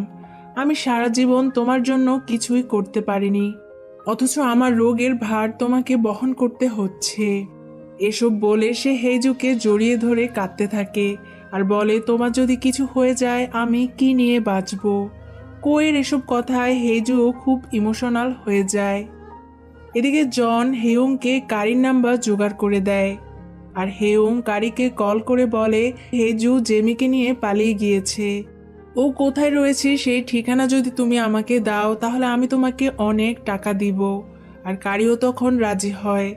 আমি সারা জীবন তোমার জন্য কিছুই করতে পারিনি, অথচ আমার রোগের ভার তোমাকে বহন করতে হচ্ছে। এসব বলে সে হেজুকে জড়িয়ে ধরে কাঁদতে থাকে আর বলে, তোমার যদি কিছু হয়ে যায় আমি কি নিয়ে বাঁচব? কোয়ের এসব কথায় হেজুও খুব ইমোশনাল হয়ে যায়। এদিকে জন হেউংকে কারির নাম্বার জোগাড় করে দেয়। আর হেউং কারিকে কল করে বলে হেজু জেমিকে নিয়ে পালিয়ে গিয়েছে। ও কোথায় রয়েছে সেই ঠিকানা যদি তুমি আমাকে দাও তাহলে আমি তোমাকে অনেক টাকা দিব। আর কারিও তখন রাজি হয়।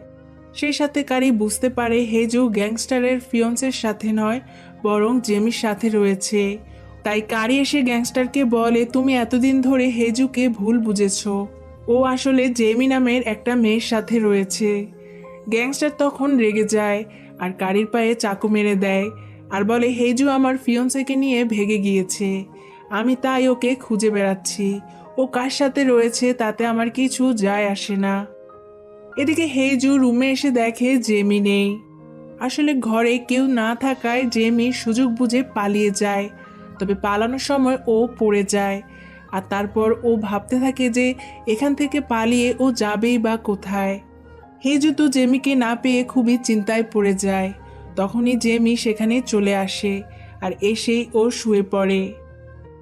সেই সাথে কারি বুঝতে পারে হেজু গ্যাংস্টারের ফিয়ন্সের সাথে নয়, বরং জেমির সাথে রয়েছে। তাই কারি এসে গ্যাংস্টারকে বলে, তুমি এতদিন ধরে হেজুকে ভুল বুঝেছো, ও আসলে জেমি নামের একটা মেয়ের সাথে রয়েছে। গ্যাংস্টার তখন রেগে যায় আর কারির পায়ে চাকু মেরে দেয় আর বলে, হেজু আমার ফিয়ন্সেকে নিয়ে ভেগে গিয়েছে, আমি তাই ওকে খুঁজে বেড়াচ্ছি, ও কার সাথে রয়েছে তাতে আমার কিছু যায় আসে না। এদিকে হেজু রুমে এসে দেখে জেমি নেই। আসলে ঘরে কেউ না থাকায় জেমি সুযোগ বুঝে পালিয়ে যায়। তবে পালানোর সময় ও পড়ে যায়। আর তারপর ও ভাবতে থাকে যে এখান থেকে পালিয়ে ও যাবেই বা কোথায়। হেজু তো জেমিকে না পেয়ে খুবই চিন্তায় পড়ে যায়। তখনই জেমি সেখানে চলে আসে আর এসেই ও শুয়ে পড়ে।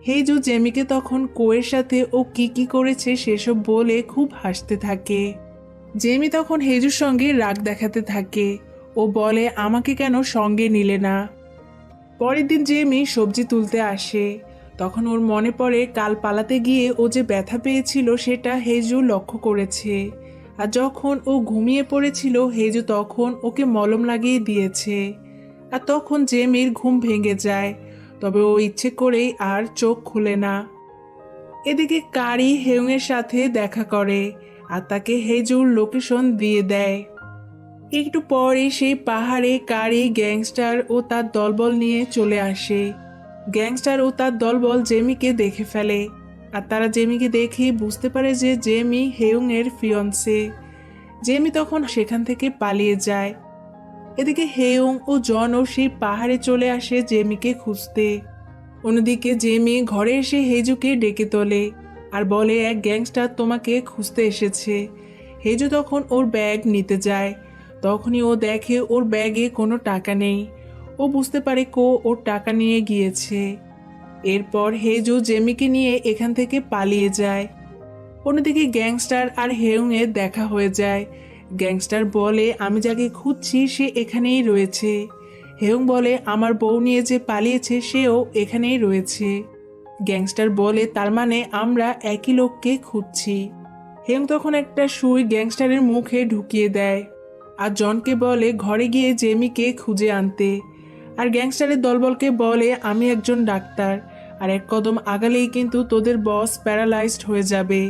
হেজু জেমিকে তখন কোয়ের সাথে ও কি কি করেছে সেসব বলে খুব হাসতে থাকে। জেমি তখন হেজুর সঙ্গে রাগ দেখাতে থাকে। ও বলে, আমাকে কেন সঙ্গে নিলে না? পরের দিন জেমি সবজি তুলতে আসে। তখন ওর মনে পড়ে কাল পালাতে গিয়ে ও যে ব্যথা পেয়েছিল সেটা হেজু লক্ষ্য করেছে। আর যখন ও ঘুমিয়ে পড়েছিল হেজু তখন ওকে মলম লাগিয়ে দিয়েছে। আর তখন জেমির ঘুম ভেঙে যায়, তবে ও ইচ্ছে করেই আর চোখ খুলে না। এদিকে কারি হেউংয়ের সাথে দেখা করে আর তাকে হেজুর লোকেশন দিয়ে দেয়। একটু পরে সেই পাহাড়ে কারি গ্যাংস্টার ও তার দলবল নিয়ে চলে আসে। গ্যাংস্টার ও তার দলবল জেমিকে দেখে ফেলে আর তারা জেমিকে দেখে বুঝতে পারে যে জেমি হেউংয়ের ফিয়ন্সে। জেমি তখন সেখান থেকে পালিয়ে যায়। এদিকে হেউং ও জনও সেই পাহাড়ে চলে আসে জেমিকে খুঁজতে। অন্যদিকে জেমি ঘরে এসে হেজুকে ডেকে তোলে আর বলে এক গ্যাংস্টার তোমাকে খুঁজতে এসেছে। হেজু তখন ওর ব্যাগ নিতে যায়। তখনই ও দেখে ওর ব্যাগে কোনো টাকা নেই। ও বুঝতে পারে ওর টাকা নিয়ে গিয়েছে। এরপর হেজু জেমিকে নিয়ে এখান থেকে পালিয়ে যায়। অন্যদিকে গ্যাংস্টার আর হেউংয়ের দেখা হয়ে যায়। গ্যাংস্টার বলে আমি যাকে খুঁজছি সে এখানেই রয়েছে। হেউং বলে আমার বউ নিয়ে যে পালিয়েছে সেও এখানেই রয়েছে। গ্যাংস্টার বলে তার মানে আমরা একই লোককে খুঁজছি। হেউং তখন একটা সুই গ্যাংস্টারের মুখে ঢুকিয়ে দেয় আর জনকে বলে ঘরে গিয়ে জেমিকে খুঁজে আনতে। আর গ্যাংস্টারের দলবলকে বলে আমি একজন ডাক্তার, আর এক কদম আগালেই কিন্তু তোদের বস প্যারালাইজড হয়ে যাবে।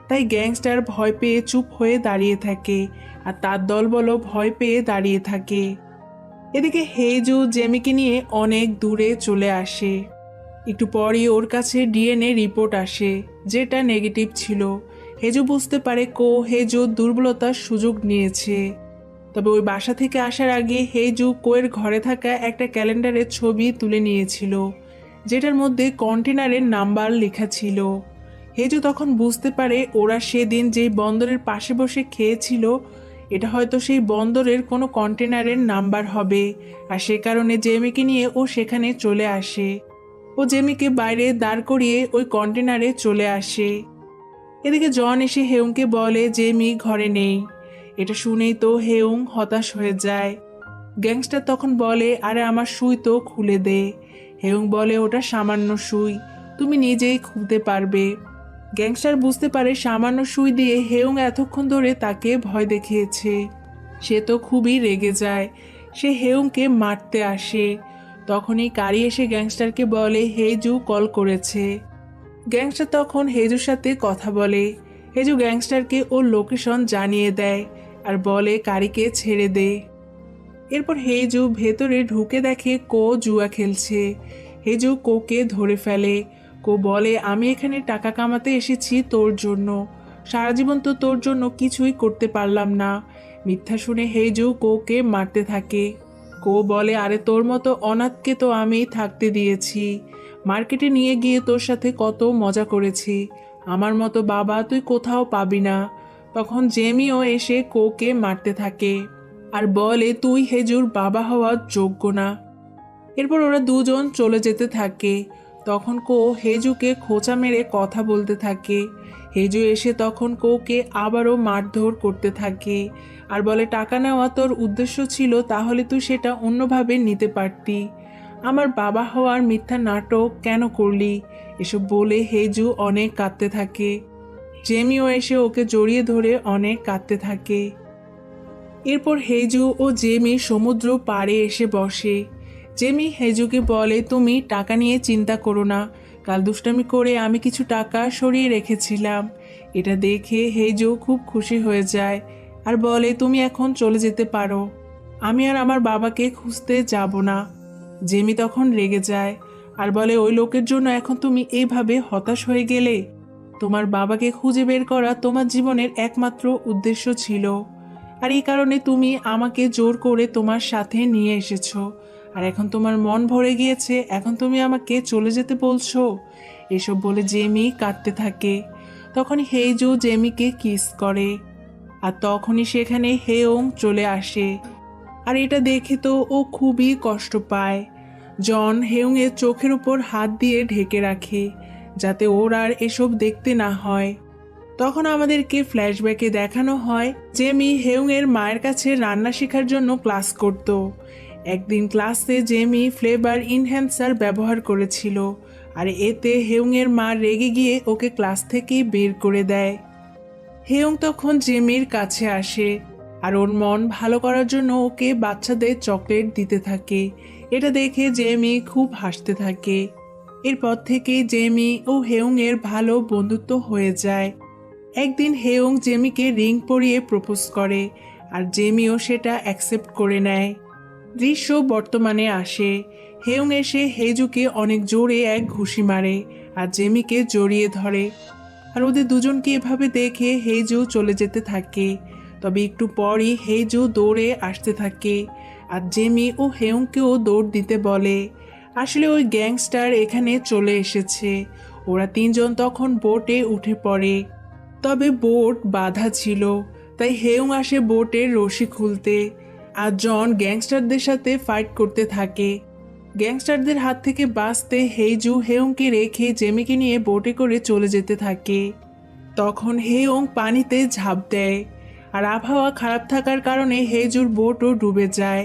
তাই গ্যাংস্টার ভয় পেয়ে চুপ হয়ে দাঁড়িয়ে থাকে আর তার দলবলও ভয় পেয়ে দাঁড়িয়ে থাকে। এদিকে হেজু জেমিকে নিয়ে অনেক দূরে চলে আসে। একটু পরই ওর কাছে ডিএনএ রিপোর্ট আসে, যেটা নেগেটিভ ছিল। হেজু বুঝতে পারে হেজু দুর্বলতার সুযোগ নিয়েছে। তবে ওই বাসা থেকে আসার আগে হেজু কোয়ের ঘরে থাকা একটা ক্যালেন্ডারের ছবি তুলে নিয়েছিল, যেটার মধ্যে কন্টেনারের নাম্বার লেখা ছিল। হেজু তখন বুঝতে পারে ওরা সেদিন যেই বন্দরের পাশে বসে খেয়েছিল এটা হয়তো সেই বন্দরের কোনো কন্টেনারের নাম্বার হবে। আর সে কারণে জেমিকে নিয়ে ও সেখানে চলে আসে। ও জেমিকে বাইরে দাঁড় করিয়ে ওই কন্টেনারে চলে আসে। এদিকে জন এসে হেউংকে বলে জেমি ঘরে নেই। এটা শুনেই তো হেউং হতাশ হয়ে যায়। গ্যাংস্টার তখন বলে আরে আমার সুই তো খুলে দে। হেউং বলে ওটা সামান্য সুই, তুমি নিজেই খুলতে পারবে। গ্যাংস্টার বুঝতে পারে সামান্য সুই দিয়ে হেউং এতক্ষণ ধরে তাকে ভয় দেখিয়েছে। সে তো খুবই রেগে যায়। সে হেউংকে মারতে আসে। তখনই কারি এসে গ্যাংস্টারকে বলে হেজু কল করেছে। গ্যাংস্টার তখন হেজুর সাথে কথা বলে। হেজু গ্যাংস্টারকে ওর লোকেশন জানিয়ে দেয় আর বলে কারিকে ছেড়ে দে। এরপর হেজু ভেতরে ঢুকে দেখে জুয়া খেলছে। হেজু কোকে ধরে ফেলে। বলে আমি এখানে টাকা কামাতে এসেছি তোর জন্য, সারা জীবন তো তোর জন্য কিছুই করতে পারলাম না। মিথ্যা শুনে হেজু কোকে মারতে থাকে। বলে আরে তোর মতো অনাথকে তো আমি থাকতে দিয়েছি, মার্কেটে নিয়ে গিয়ে তোর সাথে কত মজা করেছি, আমার মতো বাবা তুই কোথাও পাবি না। তখন জেমিও এসে কোকে মারতে থাকে আর বলে তুই হেজুর বাবা হওয়ার যোগ্য না। এরপর ওরা দুজন চলে যেতে থাকে। তখন হেজুকে খোঁচা মেরে কথা বলতে থাকে। হেজু এসে তখন কোকে আবারও মারধর করতে থাকে আর বলে টাকা নেওয়া তোর উদ্দেশ্য ছিল তাহলে তুই সেটা অন্যভাবে নিতে পারতি, আমার বাবা হওয়ার মিথ্যা নাটক কেন করলি। এসব বলে হেজু অনেক কাঁদতে থাকে। জেমিও এসে ওকে জড়িয়ে ধরে অনেক কাঁদতে থাকে। এরপর হেজু ও জেমি সমুদ্র পাড়ে এসে বসে। জেমি হেজুকে বলে তুমি টাকা নিয়ে চিন্তা করো না, কাল দুষ্টামি করে আমি কিছু টাকা সরিয়ে রেখেছিলাম। এটা দেখে হেজু খুব খুশি হয়ে যায় আর বলে তুমি এখন চলে যেতে পারো, আমি আর আমার বাবাকে খুঁজতে যাব না। জেমি তখন রেগে যায় আর বলে ওই লোকের জন্য এখন তুমি এইভাবে হতাশ হয়ে গেলে? তোমার বাবাকে খুঁজে বের করা তোমার জীবনের একমাত্র উদ্দেশ্য ছিল, আর এই কারণে তুমি আমাকে জোর করে তোমার সাথে নিয়ে এসেছো। আর এখন তোমার মন ভরে গিয়েছে, এখন তুমি আমাকে চলে যেতে বলছো? এসব বলে জেমি কাঁদতে থাকে। তখন হেজু জেমিকে কিস করে আর তখনই সেখানে হেউং চলে আসে। আর এটা দেখে তো ও খুবই কষ্ট পায়। জন হেউংয়ের চোখের উপর হাত দিয়ে ঢেকে রাখে যাতে ওর আর এসব দেখতে না হয়। তখন আমাদেরকে ফ্ল্যাশব্যাকে দেখানো হয় জেমি হেউংয়ের মায়ের কাছে রান্না শেখার জন্য ক্লাস করত। একদিন ক্লাসে জেমি ফ্লেভার ইনহ্যান্সার ব্যবহার করেছিল, আর এতে হেউংয়ের মা রেগে গিয়ে ওকে ক্লাস থেকেই বের করে দেয়। হেউং তখন জেমির কাছে আসে আর ওর মন ভালো করার জন্য ওকে বাচ্চাদের চকলেট দিতে থাকে। এটা দেখে জেমি খুব হাসতে থাকে। এরপর থেকে জেমি ও হেউং এর ভালো বন্ধুত্ব হয়ে যায়। একদিন হেউং জেমিকে রিং পরিয়ে প্রপোজ করে, আর জেমিও সেটা অ্যাকসেপ্ট করে নেয়। দৃশ্য বর্তমানে আসে। হেউং এসে হেজুকে অনেক জোরে এক ঘুষি মারে আর জেমিকে জড়িয়ে ধরে, আর ওদের দুজনকে এভাবে দেখে হেজু চলে যেতে থাকে। তবে একটু পরই হেজু দৌড়ে আসতে থাকে আর জেমি ও হেউংকেও দৌড় দিতে বলে। আসলে ওই গ্যাংস্টার এখানে চলে এসেছে। ওরা তিনজন তখন বোটে উঠে পড়ে, তবে বোট বাঁধা ছিল, তাই হেউং আসে বোটের রশি খুলতে, আর জন গ্যাংস্টারদের সাথে ফাইট করতে থাকে। গ্যাংস্টারদের হাত থেকে বাঁচতে হেজু হেউংকে রেখে জেমিকে নিয়ে বোটে করে চলে যেতে থাকে। তখন হেউং পানিতে ঝাঁপ দেয়, আর আবহাওয়া খারাপ থাকার কারণে হেজুর বোটও ডুবে যায়।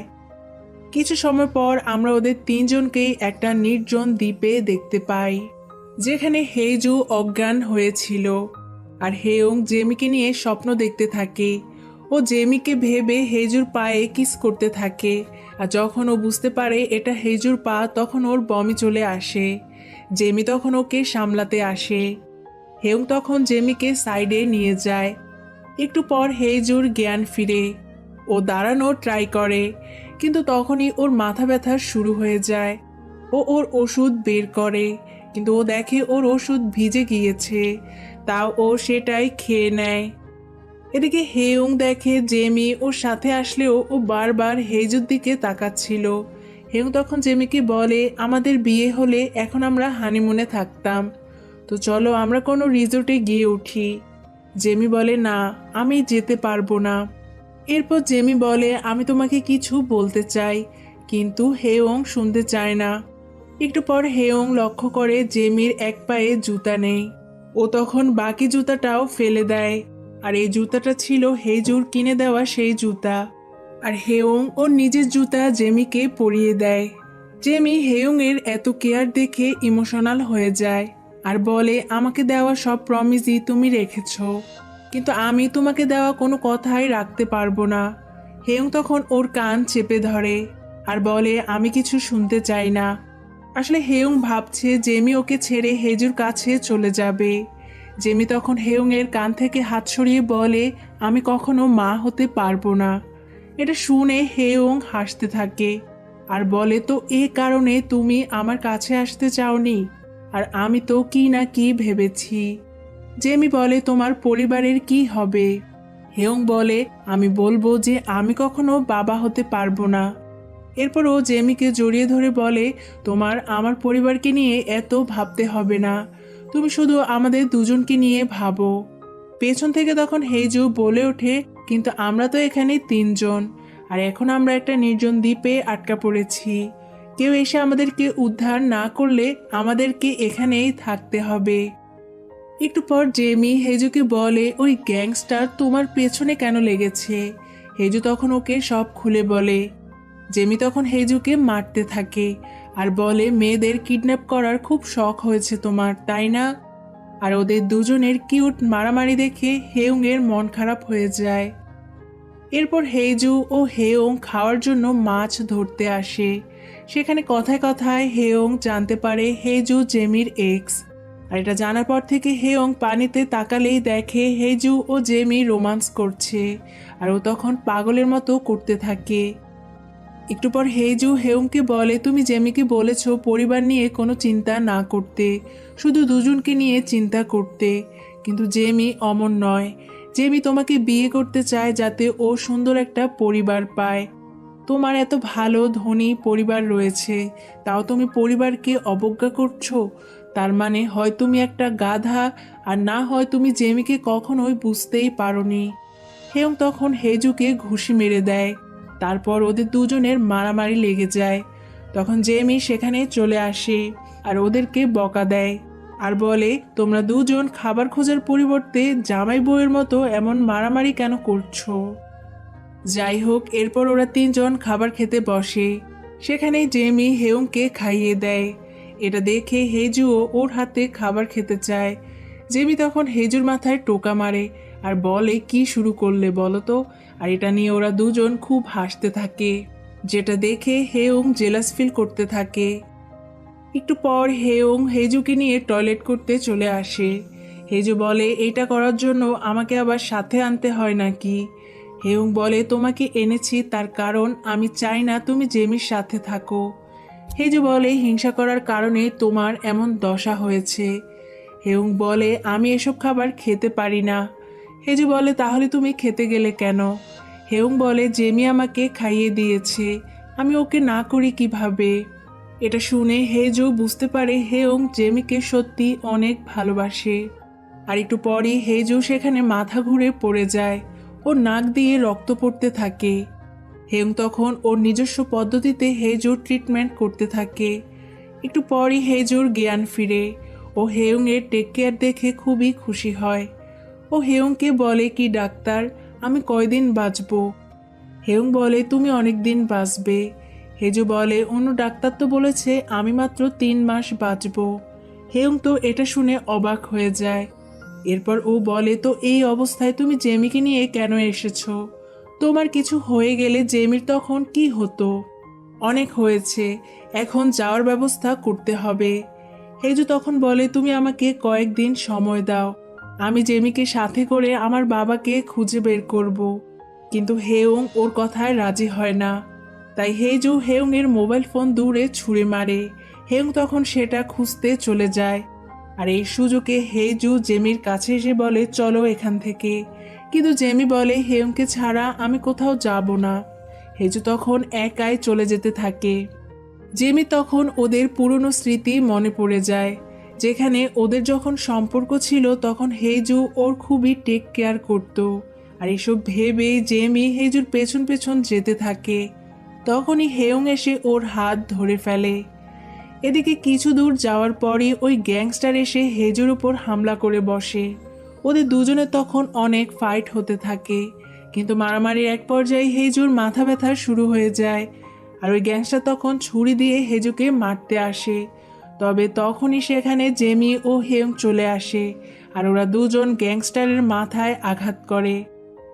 কিছু সময় পর আমরা ওদের তিনজনকেই একটা নির্জন দ্বীপে দেখতে পাই, যেখানে হেজু অজ্ঞান হয়েছিল। আর হেউং জেমিকে নিয়ে স্বপ্ন দেখতে থাকে। ও জেমিকে ভেবে হেজুর পায়ে কিস করতে থাকে, আর যখন ও বুঝতে পারে এটা হেজুর পা তখন ওর বমি চলে আসে। জেমি তখন ওকে সামলাতে আসে। হেউং তখন জেমিকে সাইডে নিয়ে যায়। একটু পর হেজুর জ্ঞান ফিরে। ও দাঁড়ানো ট্রাই করে, কিন্তু তখনই ওর মাথা ব্যথা শুরু হয়ে যায়। ও ওর ওষুধ বের করে, কিন্তু ও দেখে ওর ওষুধ ভিজে গিয়েছে, তাও ও সেটাই খেয়ে নেয়। এদিকে হেউং দেখে জেমি ওর সাথে আসলেও ও বারবার হেজুর দিকে তাকাচ্ছিল। হেউং তখন জেমিকে বলে, আমাদের বিয়ে হলে এখন আমরা হানিমুনে থাকতাম, তো চলো আমরা কোনো রিসোর্টে গিয়ে উঠি। জেমি বলে, না, আমি যেতে পারবো না। এরপর জেমি বলে, আমি তোমাকে কিছু বলতে চাই, কিন্তু হেউং শুনতে চায় না। একটু পর হেউং লক্ষ্য করে জেমির এক পায়ে জুতা নেই। ও তখন বাকি জুতাটাও ফেলে দেয়, আর এই জুতাটা ছিল হেজুর কিনে দেওয়া সেই জুতা। আর হেউং ওর নিজের জুতা জেমিকে পরিয়ে দেয়। জেমি হেউং এর এত কেয়ার দেখে ইমোশনাল হয়ে যায় আর বলে, আমাকে দেওয়া সব প্রমিসই তুমি রেখেছ, কিন্তু আমি তোমাকে দেওয়া কোনো কথাই রাখতে পারবো না। হেউং তখন ওর কান চেপে ধরে আর বলে, আমি কিছু শুনতে চাই না। আসলে হেউং ভাবছে জেমি ওকে ছেড়ে হেজুর কাছে চলে যাবে। জেমি তখন হেউং এর কান থেকে হাত সরিয়ে বলে, আমি কখনো মা হতে পারবো না। এটা শুনে হেউং হাসতে থাকে আর বলে, তো এ কারণে তুমি আমার কাছে আসতে চাওনি? আর আমি তো কি না কি ভেবেছি। জেমি বলে, তোমার পরিবারের কি হবে? হেউং বলে, আমি বলবো যে আমি কখনো বাবা হতে পারবো না। এরপর ও জেমিকে জড়িয়ে ধরে বলে, তোমার আমার পরিবারকে নিয়ে এত ভাবতে হবে না, তুমি শুধু আমাদের দুজনকে নিয়ে ভাবো। পেছন থেকে তখন হেজু বলে ওঠে, কিন্তু আমরা তো এখানে তিনজন, আর এখন আমরা একটা নির্জন দ্বীপে আটকা পড়েছি। কেউ এসে আমাদেরকে উদ্ধার না করলে আমাদেরকে এখানেই থাকতে হবে। একটু পর জেমি হেজুকে বলে, ওই গ্যাংস্টার তোমার পেছনে কেন লেগেছে? হেজু তখন ওকে সব খুলে বলে। জেমি তখন হেজুকে মারতে থাকে আর বলে, মেয়েদের কিডন্যাপ করার খুব শখ হয়েছে তোমার, তাই না? আর ওদের দুজনের কিউট মারামারি দেখে হেউং এর মন খারাপ হয়ে যায়। এরপর হেজু ও হেউং খাওয়ার জন্য মাছ ধরতে আসে। সেখানে কথায় কথায় হেউং জানতে পারে হেজু জেমির এক্স। আর এটা জানার পর থেকে হেউং পানিতে তাকালেই দেখে হেজু ও জেমি রোমান্স করছে, আর ও তখন পাগলের মতো করতে থাকে। একটু পর হেজু হেউংকে বলে, তুমি জেমিকে বলেছ পরিবার নিয়ে কোনো চিন্তা না করতে, শুধু দুজনকে নিয়ে চিন্তা করতে, কিন্তু জেমি অমন নয়। জেমি তোমাকে বিয়ে করতে চায় যাতে ও সুন্দর একটা পরিবার পায়। তোমার এত ভালো ধনী পরিবার রয়েছে, তাও তুমি পরিবারকে অবজ্ঞা করছো। তার মানে হয় তুমি একটা গাধা, আর না হয় তুমি জেমিকে কখনোই বুঝতেই পারোনি। হেউং তখন হেজুকে ঘুষি মেরে দেয়। তারপর ওদের দুজনের মারামারি লেগে যায়। তখন জেমি সেখানে চলে আসে আর ওদেরকে বকা দেয় আর বলে, তোমরা দুজন খাবার খোঁজার পরিবর্তে জামাই বউয়ের মতো এমন মারামারি কেন করছো? যাই হোক, এরপর ওরা তিনজন খাবার খেতে বসে। সেখানে জেমি হেউংকে খাইয়ে দেয়। এটা দেখে হেজুও ওর হাতে খাবার খেতে চায়। জেমি তখন হেজুর মাথায় টোকা মারে আর বলে, কি শুরু করলে বলো তো? আর এটা নিয়ে ওরা দুজন খুব হাসতে থাকে, যেটা দেখে হেউং জেলাস ফিল করতে থাকে। একটু পর হেউং হেজুকে নিয়ে টয়লেট করতে চলে আসে। হেজু বলে, এটা করার জন্য আমাকে আবার সাথে আনতে হয় নাকি? হেউং বলে, তোমাকে এনেছি তার কারণ আমি চাই না তুমি জেমির সাথে থাকো। হেজু বলে, হিংসা করার কারণে তোমার এমন দশা হয়েছে। হেউং বলে, আমি এসব খাবার খেতে পারি না। হেজু বলে, তাহলে তুমি খেতে গেলে কেন? হেউং বলে, জেমি আমাকে খাইয়ে দিয়েছে, আমি ওকে না করি কিভাবে? এটা শুনে হেজু বুঝতে পারে হেউং জেমিকে সত্যি অনেক ভালোবাসে। আর একটু পরই হেজু সেখানে মাথা ঘুরে পড়ে যায়। ওর নাক দিয়ে রক্ত পড়তে থাকে। হেউং তখন ওর নিজস্ব পদ্ধতিতে হেজুর ট্রিটমেন্ট করতে থাকে। একটু পরই হেজুর জ্ঞান ফিরে। ও হেউংয়ের টেক কেয়ার দেখে খুবই খুশি হয়। ও হেউংকে বলে, কি ডাক্তার, আমি কয়দিন বাঁচব? হেউং বলে, তুমি অনেক দিন বাঁচবে। হেজু বলে, অন্য ডাক্তার তো বলেছে আমি মাত্র 3 মাস বাঁচব। হেউং তো এটা শুনে অবাক হয়ে যায়। এরপর ও বলে, তো এই অবস্থায় তুমি জেমিকে নিয়ে কেন এসেছো? তোমার কিছু হয়ে গেলে জেমির তখন কি হতো? অনেক হয়েছে, এখন যাওয়ার ব্যবস্থা করতে হবে। হেজু তখন বলে, তুমি আমাকে কয়েকদিন সময় দাও, আমি জেমিকে সাথে করে আমার বাবাকে খুঁজে বের করব। কিন্তু হেউং ওর কথায় রাজি হয় না। তাই হেজু হেউংয়ের মোবাইল ফোন দূরে ছুঁড়ে মারে। হেউং তখন সেটা খুঁজতে চলে যায়। আর এই সুযোগে হেজু জেমির কাছে এসে বলে, চলো এখান থেকে। কিন্তু জেমি বলে, হেউংকে ছাড়া আমি কোথাও যাব না। হেজু তখন একাই চলে যেতে থাকে। জেমি তখন ওদের পুরনো স্মৃতি মনে পড়ে যায়, যেখানে ওদের যখন সম্পর্ক ছিল তখন হেজু ওর খুবই টেক কেয়ার করত। আর এসব ভেবে জেমি হেজুর পেছন পেছন যেতে থাকে। তখনই হেউং এসে ওর হাত ধরে ফেলে। এদিকে কিছু দূর যাওয়ার পরই ওই গ্যাংস্টার এসে হেজুর উপর হামলা করে বসে। ওদের দুজনে তখন অনেক ফাইট হতে থাকে, কিন্তু মারামারির এক পর্যায়ে হেজুর মাথা ব্যথা শুরু হয়ে যায়। আর ওই গ্যাংস্টার তখন ছুরি দিয়ে হেজুকে মারতে আসে। তবে তখনই সেখানে জেমি ও হেউং চলে আসে, আর ওরা দুজন গ্যাংস্টারের মাথায় আঘাত করে।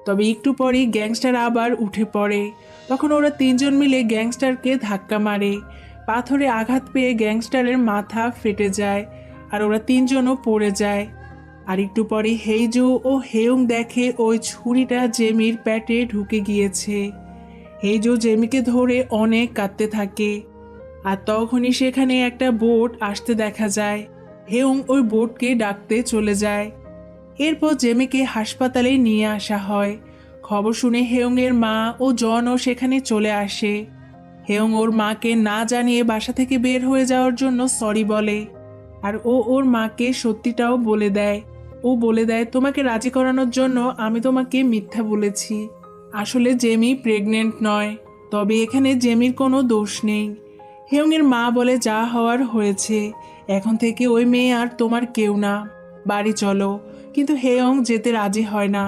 তবে একটু পরেই গ্যাংস্টার আবার উঠে পড়ে। তখন ওরা তিনজন মিলে গ্যাংস্টারকে ধাক্কা মারে। পাথরে আঘাত পেয়ে গ্যাংস্টারের মাথা ফেটে যায়, আর ওরা তিনজনও পড়ে যায়। আর একটু পরে হেইজু ও হেউং দেখে ওই ছুরিটা জেমির পেটে ঢুকে গিয়েছে। হেইজু জেমিকে ধরে অনেক কাঁদতে থাকে। আর তখনই সেখানে একটা বোট আসতে দেখা যায়। হেউং ওই বোটকে ডাকতে চলে যায়। এরপর জেমিকে হাসপাতালে নিয়ে আসা হয়। খবর শুনে হেউংয়ের মা ও জনও সেখানে চলে আসে। হেউং ওর মাকে না জানিয়ে বাসা থেকে বের হয়ে যাওয়ার জন্য সরি বলে। আর ও ওর মাকে সত্যিটাও বলে দেয়। ও বলে দেয়, তোমাকে রাজি করানোর জন্য আমি তোমাকে মিথ্যা বলেছি। আসলে জেমি প্রেগনেন্ট নয়, তবে এখানে জেমির কোনো দোষ নেই। হেউংয়ের মা বলে, যা হওয়ার হয়েছে, এখন থেকে ওই মেয়ে আর তোমার কেউ না, বাড়ি চলো। কিন্তু হেয়ং যেতে রাজি হয় না।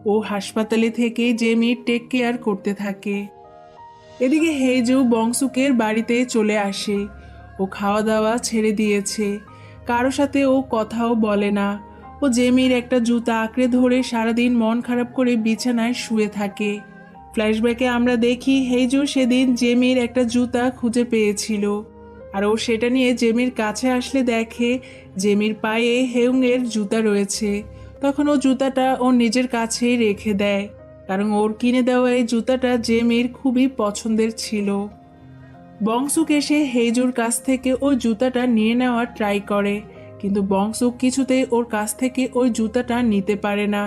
ও হাসপাতালে থেকে জেমির টেক কেয়ার করতে থাকে। এদিকে হেজু বংশুকের বাড়িতে চলে আসে। ও খাওয়া দাওয়া ছেড়ে দিয়েছে, কারো সাথে ও কথাও বলে না। ও জেমির একটা জুতা আঁকড়ে ধরে সারাদিন মন খারাপ করে বিছানায় শুয়ে থাকে। ফ্ল্যাশব্যাকে আমরা দেখি হেজু সেদিন জেমির একটা জুতা খুঁজে পেয়েছিল, আর ও সেটা নিয়ে জেমির কাছে আসলে দেখে জেমির পায়ে হেউংয়ের জুতা রয়েছে। তখন ও জুতাটা ওর নিজের কাছেই রেখে দেয়, কারণ ওর কিনে দেওয়া এই জুতাটা জেমির খুবই পছন্দের ছিল। বংশুক এসে হেজুর কাছ থেকে ওই জুতাটা নিয়ে নেওয়ার ট্রাই করে, কিন্তু বংশুক কিছুতেই ওর কাছ থেকে ওই জুতাটা নিতে পারে না।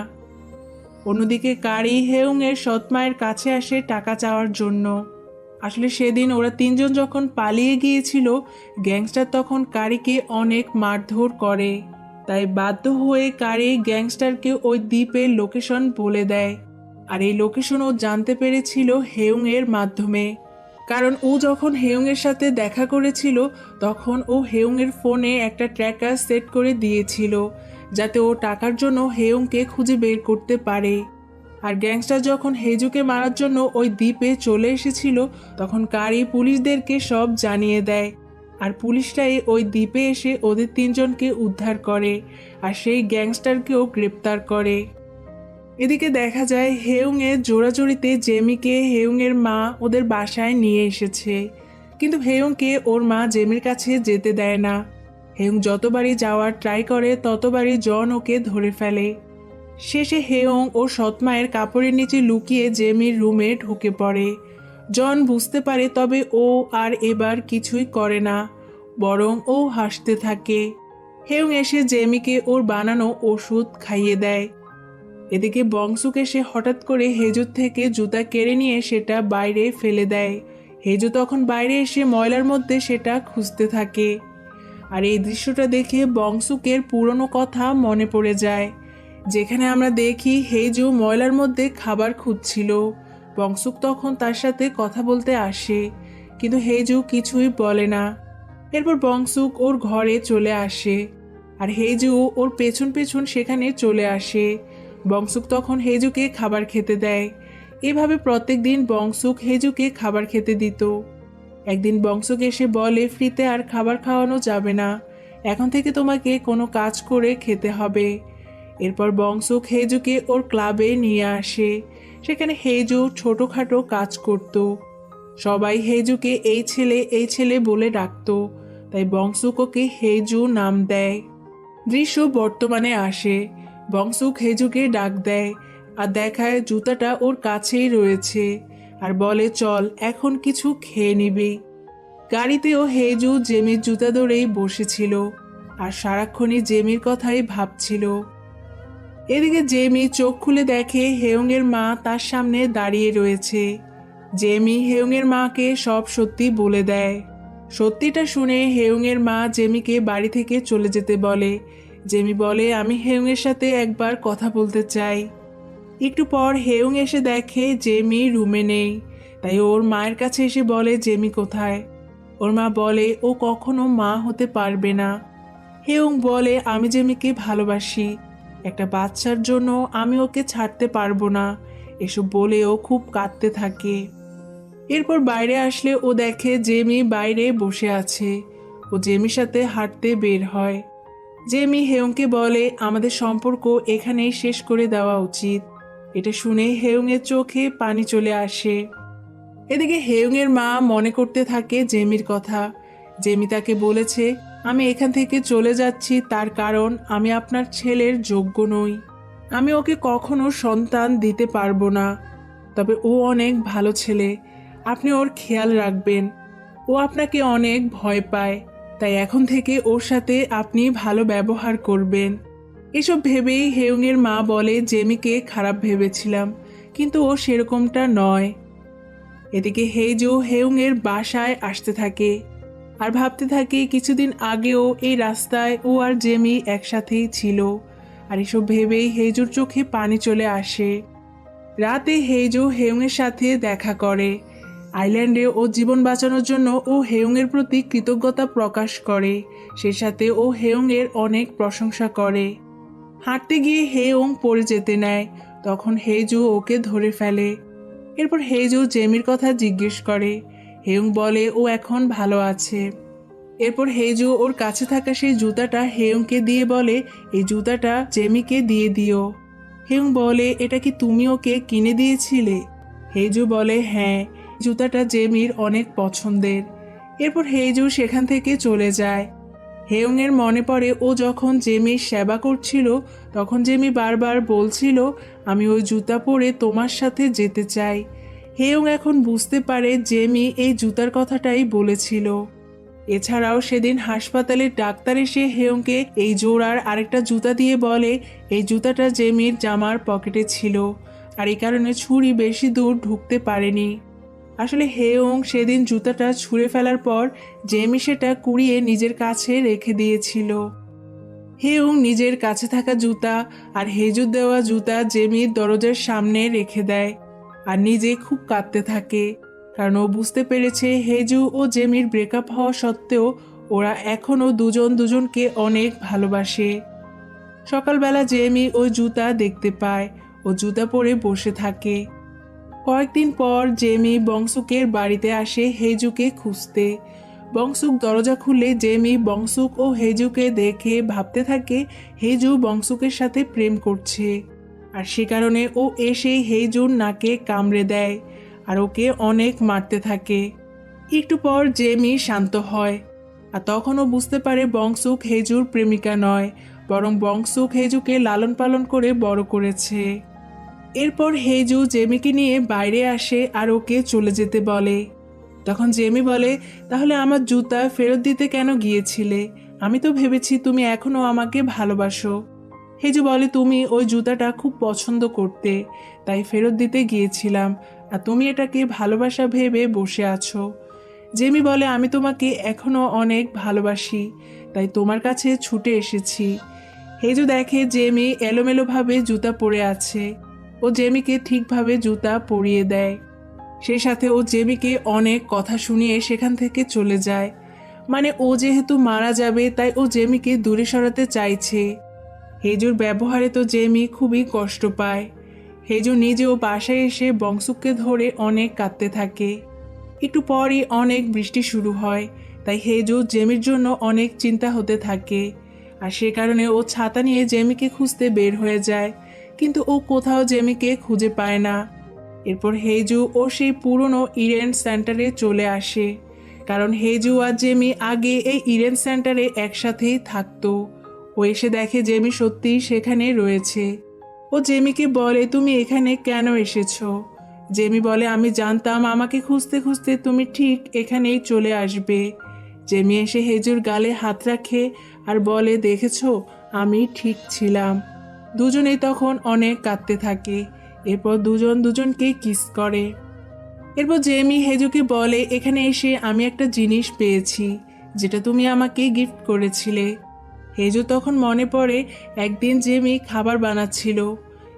অন্যদিকে কারি হেউং এর সৎমায়ের কাছে আসে টাকা চাওয়ার জন্য। আসলে সেদিন ওরা তিনজন যখন পালিয়ে গিয়েছিল, গ্যাংস্টার তখন কারিকে অনেক মারধর করে। তাই বাধ্য হয়ে কারি গ্যাংস্টারকে ওই দ্বীপের লোকেশন বলে দেয়। আর এই লোকেশন ও জানতে পেরেছিল হেউং এর মাধ্যমে, কারণ ও যখন হেউং এর সাথে দেখা করেছিল তখন ও হেউং এর ফোনে একটা ট্র্যাকার সেট করে দিয়েছিল, যাতে ও টাকার জন্য হেউংকে খুঁজে বের করতে পারে। আর গ্যাংস্টার যখন হেজুকে মারার জন্য ওই দ্বীপে চলে এসেছিল তখন কারি পুলিশদেরকে সব জানিয়ে দেয়। আর পুলিশরাই ওই দ্বীপে এসে ওদের তিনজনকে উদ্ধার করে আর সেই গ্যাংস্টারকেও গ্রেপ্তার করে। এদিকে দেখা যায় হেয়ুংয়ের জোড়াজোড়িতে জেমিকে হেয়ুংয়ের মা ওদের বাসায় নিয়ে এসেছে, কিন্তু হেয়ুংকে ওর মা জেমির কাছে যেতে দেয় না। হেয়ুং যতবারই যাওয়ার ট্রাই করে ততবারই জন ওকে ধরে ফেলে। শেষে হেয়ুং ওর সৎমায়ের কাপড়ের নিচে লুকিয়ে জেমির রুমে ঢুকে পড়ে। জন বুঝতে পারে, তবে ও আর এবার কিছুই করে না, বরং ও হাসতে থাকে। হেয়ুং এসে জেমিকে ওর বানানো ওষুধ খাইয়ে দেয়। এদিকে বংশুক এসে হঠাৎ করে হেজুর থেকে জুতা কেড়ে নিয়ে সেটা বাইরে ফেলে দেয়। হেজু তখন বাইরে এসে ময়লার মধ্যে সেটা খুঁজতে থাকে। আর এই দৃশ্যটা দেখে বংশুকের পুরনো কথা মনে পড়ে যায়, যেখানে আমরা দেখি হেজু ময়লার মধ্যে খাবার খুঁজছিল। বংশুক তখন তার সাথে কথা বলতে আসে, কিন্তু হেজু কিছুই বলে না। এরপর বংশুক ওর ঘরে চলে আসে আর হেজু ওর পেছন পেছন সেখানে চলে আসে। বংশুক তখন হেজুকে খাবার খেতে দেয়। এভাবে প্রত্যেক দিন বংশুক হেজুকে খাবার খেতে দিত। একদিন বংশুক এসে বলে, ফ্রিতে আর খাবার খাওয়ানো যাবে না, এখন থেকে তোমাকে কোনো কাজ করে খেতে হবে। এরপর বংশুক হেজুকে ওর ক্লাবে নিয়ে আসে। সেখানে হেজু ছোটোখাটো কাজ করত। সবাই হেজুকে এই ছেলে বলে ডাকত, তাই বংশুক ওকে হেজু নাম দেয়। দৃশ্য বর্তমানে আসে। বংশুক হেজুকে ডাক দেয় আর দেখায় জুতাটা ওর কাছেই রয়েছে আর বলে, চল এখন কিছু খেয়ে নিবি। গাড়িতেও হেজু জেমির জুতা ধরেই বসেছিল আর সারাক্ষণই জেমির কথাই ভাবছিল। এদিকে জেমি চোখ খুলে দেখে হেয়ুংয়ের মা তার সামনে দাঁড়িয়ে রয়েছে। জেমি হেয়ুংয়ের মাকে সব সত্যি বলে দেয়। সত্যিটা শুনে হেয়ুংয়ের মা জেমিকে বাড়ি থেকে চলে যেতে বলে। জেমি বলে, আমি হেয়ুংয়ের সাথে একবার কথা বলতে চাই। একটু পর হেয়ুং এসে দেখে জেমি রুমে নেই, তাই ওর মায়ের কাছে এসে বলে, জেমি কোথায়? ওর মা বলে, ও কখনো মা হতে পারবে না। হেয়ুং বলে, আমি জেমিকে ভালোবাসি, একটা বাচ্চার জন্য আমি ওকে ছাড়তে পারবো না। এসব বলে ও খুব কাঁদতে থাকে। এরপর বাইরে আসলে ও দেখে জেমি বাইরে বসে আছে। ও জেমির সাথে হাঁটতে বের হয়। জেমি হেয়ুংকে বলে, আমাদের সম্পর্ক এখানেই শেষ করে দেওয়া উচিত। এটা শুনে হেয়ুংয়ের চোখে পানি চলে আসে। এদিকে হেয়ুংয়ের মা মনে করতে থাকে জেমির কথা। জেমি তাকে বলেছে, আমি এখান থেকে চলে যাচ্ছি তার কারণ আমি আপনার ছেলের যোগ্য নই। আমি ওকে কখনো সন্তান দিতে পারবো না। তবে ও অনেক ভালো ছেলে, আপনি ওর খেয়াল রাখবেন। ও আপনাকে অনেক ভয় পায়, তাই এখন থেকে ওর সাথে আপনি ভালো ব্যবহার করবেন। এসব ভেবেই হেয়ুংয়ের মা বলে, জেমিকে খারাপ ভেবেছিলাম, কিন্তু ও সেরকমটা নয়। এদিকে হেজু হেয়ুংয়ের বাসায় আসতে থাকে আর ভাবতে থাকে কিছুদিন আগেও এই রাস্তায় ও আর জেমি একসাথেই ছিল। আর এসব ভেবেই হেজুর চোখে পানি চলে আসে। রাতে হেজু হেয়ুংয়ের সাথে দেখা করে। আইল্যান্ডে ও জীবন বাঁচানোর জন্য ও হেয়ুংয়ের প্রতি কৃতজ্ঞতা প্রকাশ করে। সে সাথে ও হেয়ুংয়ের অনেক প্রশংসা করে। হাঁটতে গিয়ে হেয়ুং পড়ে যেতে নেয়, তখন হেজু ওকে ধরে ফেলে। এরপর হেজু জেমির কথা জিজ্ঞেস করে। হেয়ুং বলে ও এখন ভালো আছে। এরপর হেজু ওর কাছে থাকা সেই জুতাটা হেয়ুংকে দিয়ে বলে, এই জুতাটা জেমিকে দিয়ে দিও। হেয়ুং বলে, এটা কি তুমি ওকে কিনে দিয়েছিলে? হেজু বলে, হ্যাঁ, জুতাটা জেমির অনেক পছন্দের। এরপর হেজু সেখান থেকে চলে যায়। হেয়ুংয়ের মনে পড়ে ও যখন জেমির সেবা করছিল তখন জেমি বারবার বলছিল, আমি ওই জুতা পরে তোমার সাথে যেতে চাই। হেয়ুং এখন বুঝতে পারে জেমি এই জুতার কথাটাই বলেছিল। এছাড়াও সেদিন হাসপাতালের ডাক্তার এসে হেয়ুংকে এই জোড়ার আরেকটা জুতা দিয়ে বলে, এই জুতাটা জেমির জামার পকেটে ছিল আর এই কারণে ছুরি বেশি দূর ঢুকতে পারেনি। আসলে হেয়ুং সেদিন জুতাটা ছুঁড়ে ফেলার পর জেমি সেটা কুড়িয়ে নিজের কাছে রেখে দিয়েছিল। হেয়ুং নিজের কাছে থাকা জুতা আর হেজুর দেওয়া জুতা জেমির দরজার সামনে রেখে দেয় আর নিজে খুব কাঁদতে থাকে, কারণ ও বুঝতে পেরেছে হেজু ও জেমির ব্রেকআপ হওয়া সত্ত্বেও ওরা এখনও দুজন দুজনকে অনেক ভালোবাসে। সকালবেলা জেমি ওই জুতা দেখতে পায়। ও ও জুতা পরে বসে থাকে। কয়েকদিন পর জেমি বংশুকের বাড়িতে আসে হেজুকে খুঁজতে। বংশুক দরজা খুলে জেমি বংশুক ও হেজুকে দেখে ভাবতে থাকে হেজু বংশুকের সাথে প্রেম করছে, আর সে কারণে ও এসে হেজুর নাকে কামড়ে দেয় আর ওকে অনেক মারতে থাকে। একটু পর জেমি শান্ত হয়, আর তখনও বুঝতে পারে বংশুক হেজুর প্রেমিকা নয়, বরং বংশুক হেজুকে লালন পালন করে বড় করেছে। এরপর হেজু জেমিকে নিয়ে বাইরে আসে আর ওকে চলে যেতে বলে। তখন জেমি বলে, তাহলে আমার জুতা ফেরত দিতে কেন গিয়েছিলে? আমি তো ভেবেছি তুমি এখনো আমাকে ভালোবাসো। হেজু বলে, তুমি ওই জুতাটা খুব পছন্দ করতে, তাই ফেরত দিতে গিয়েছিলাম, আর তুমি এটাকে ভালোবাসা ভেবে বসে আছো। জেমি বলে, আমি তোমাকে এখনো অনেক ভালোবাসি, তাই তোমার কাছে ছুটে এসেছি। হেজু দেখে জেমি এলোমেলোভাবে জুতা পরে আছে। ও জেমিকে ঠিকভাবে জুতা পরিয়ে দেয়। সেই সাথে ও জেমিকে অনেক কথা শুনিয়ে সেখান থেকে চলে যায়। মানে ও যেহেতু মারা যাবে তাই ও জেমিকে দূরে সরাতে চাইছে। হেজুর ব্যবহারে তো জেমি খুবই কষ্ট পায়। হেজু নিজেও বাসায় এসে বংশুককে ধরে অনেক কাঁদতে থাকে। একটু পরই অনেক বৃষ্টি শুরু হয়, তাই হেজু জেমির জন্য অনেক চিন্তা হতে থাকে, আর সে কারণে ও ছাতা নিয়ে জেমিকে খুঁজতে বের হয়ে যায়, কিন্তু ও কোথাও জেমিকে খুঁজে পায় না। এরপর হেজু ও সেই পুরনো ইভেন্ট সেন্টারে চলে আসে, কারণ হেজু আর জেমি আগে এই ইভেন্ট সেন্টারে একসাথেই থাকতো। ও এসে দেখে জেমি সত্যিই সেখানে রয়েছে। ও জেমিকে বলে, তুমি এখানে কেন এসেছো? জেমি বলে, আমি জানতাম আমাকে খুঁজতে খুঁজতে তুমি ঠিক এখানেই চলে আসবে। জেমি এসে হেজুর গালে হাত রাখে আর বলে, দেখেছো, আমি ঠিক ছিলাম। দুজনেই তখন অনেক কাঁদতে থাকে। এরপর দুজন দুজনকে কিস করে। এরপর জেমি হেজুকে বলে, এখানে এসে আমি একটা জিনিস পেয়েছি যেটা তুমি আমাকে গিফট করেছিলে। হেজু তখন মনে পড়ে একদিন জেমি খাবার বানাচ্ছিল।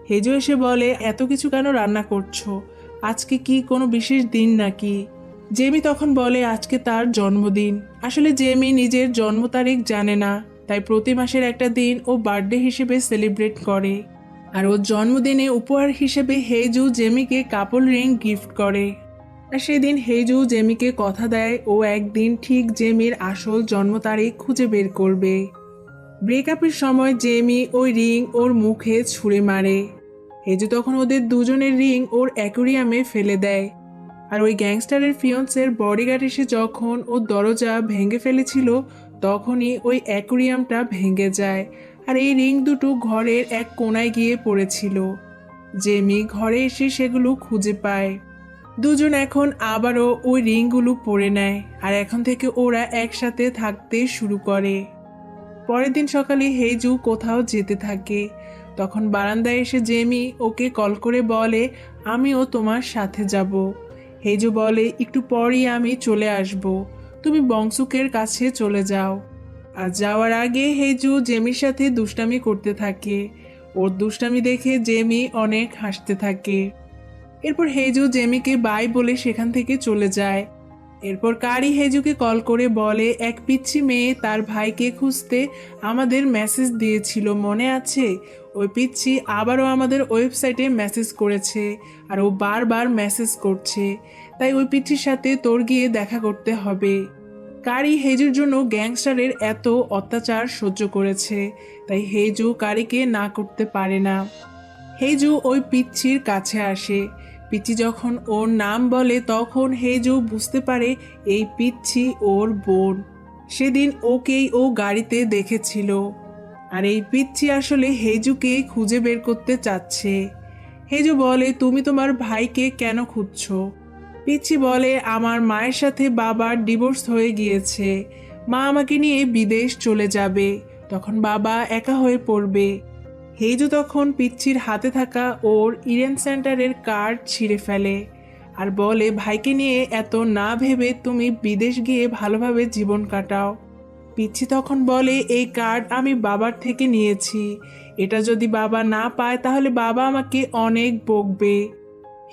হেজু এসে বলে, এত কিছু কেন রান্না করছো? আজকে কি কোনো বিশেষ দিন নাকি? জেমি তখন বলে, আজকে তার জন্মদিন। আসলে জেমি নিজের জন্ম তারিখ জানে না, তাই প্রতি মাসের একটা দিন ও বার্থডে হিসেবে সেলিব্রেট করে। আর ওর জন্মদিনে উপহার হিসেবে হেজু জেমিকে কাপল রিং গিফট করে। আর সেদিন হেজু জেমিকে কথা দেয় ও একদিন ঠিক জেমির আসল জন্ম তারিখ খুঁজে বের করবে। ব্রেকআপের সময় জেমি ওই রিং ওর মুখে ছুঁড়ে মারে। হেজু তখন ওদের দুজনের রিং ওর অ্যাকোরিয়ামে ফেলে দেয়। আর ওই গ্যাংস্টারের ফিয়ন্সের বডিগার্ড এসে যখন ওর দরজা ভেঙে ফেলেছিল, তখনই ওই অ্যাকোরিয়ামটা ভেঙে যায়, আর এই রিং দুটো ঘরের এক কোণায় গিয়ে পড়েছিল। জেমি ঘরে এসে সেগুলো খুঁজে পায়। দুজন এখন আবারও ওই রিংগুলো পরে নেয়, আর এখন থেকে ওরা একসাথে থাকতে শুরু করে। পরের দিন সকালে হেজু কোথাও যেতে থাকে। তখন বারান্দায় এসে জেমি ওকে কল করে বলে, আমিও তোমার সাথে যাব। হেজু বলে, একটু পরই আমি চলে আসব, তুমি বংশুকের কাছে চলে যাও। আর যাওয়ার আগে হেজু জেমির সাথে দুষ্টামি করতে থাকে। ওর দুষ্টামি দেখে জেমি অনেক হাসতে থাকে। এরপর হেজু জেমিকে বাই বলে সেখান থেকে চলে যায়। এরপর কারি হেজুকে কল করে বলে, এক পিচ্ছি মেয়ে তার ভাইকে খুঁজতে আমাদের মেসেজ দিয়েছিল, মনে আছে? ওই পিচ্ছি আবারও আমাদের ওয়েবসাইটে মেসেজ করেছে, আর ও বারবার মেসেজ করছে, তাই ওই পিচ্ছির সাথে তোর গিয়ে দেখা করতে হবে। কারি হেজুর জন্য গ্যাংস্টারের এত অত্যাচার সহ্য করেছে, তাই হেজু কারিকে না করতে পারে না। হেজু ওই পিচ্ছির কাছে আসে। পিচ্ছি যখন ওর নাম বলে তখন হেজু বুঝতে পারে এই পিচ্ছি ওর বোন। সেদিন ওকেই ও গাড়িতে দেখেছিল, আর এই পিচ্ছি আসলে হেজুকে খুঁজে বের করতে চাচ্ছে। হেজু বলে, তুমি তোমার ভাইকে কেন খুঁজছো? পিচ্ছি বলে, আমার মায়ের সাথে বাবার ডিভোর্স হয়ে গিয়েছে, মা আমাকে নিয়ে বিদেশ চলে যাবে, তখন বাবা একা হয়ে পড়বে। হেজু তখন পিচ্ছির হাতে থাকা ওর ইভেন্ট সেন্টারের কার্ড ছিঁড়ে ফেলে আর বলে, ভাইকে নিয়ে এত না ভেবে তুমি বিদেশ গিয়ে ভালোভাবে জীবন কাটাও। পিচ্ছি তখন বলে, এই কার্ড আমি বাবার থেকে নিয়েছি, এটা যদি বাবা না পায় তাহলে বাবা আমাকে অনেক বকবে।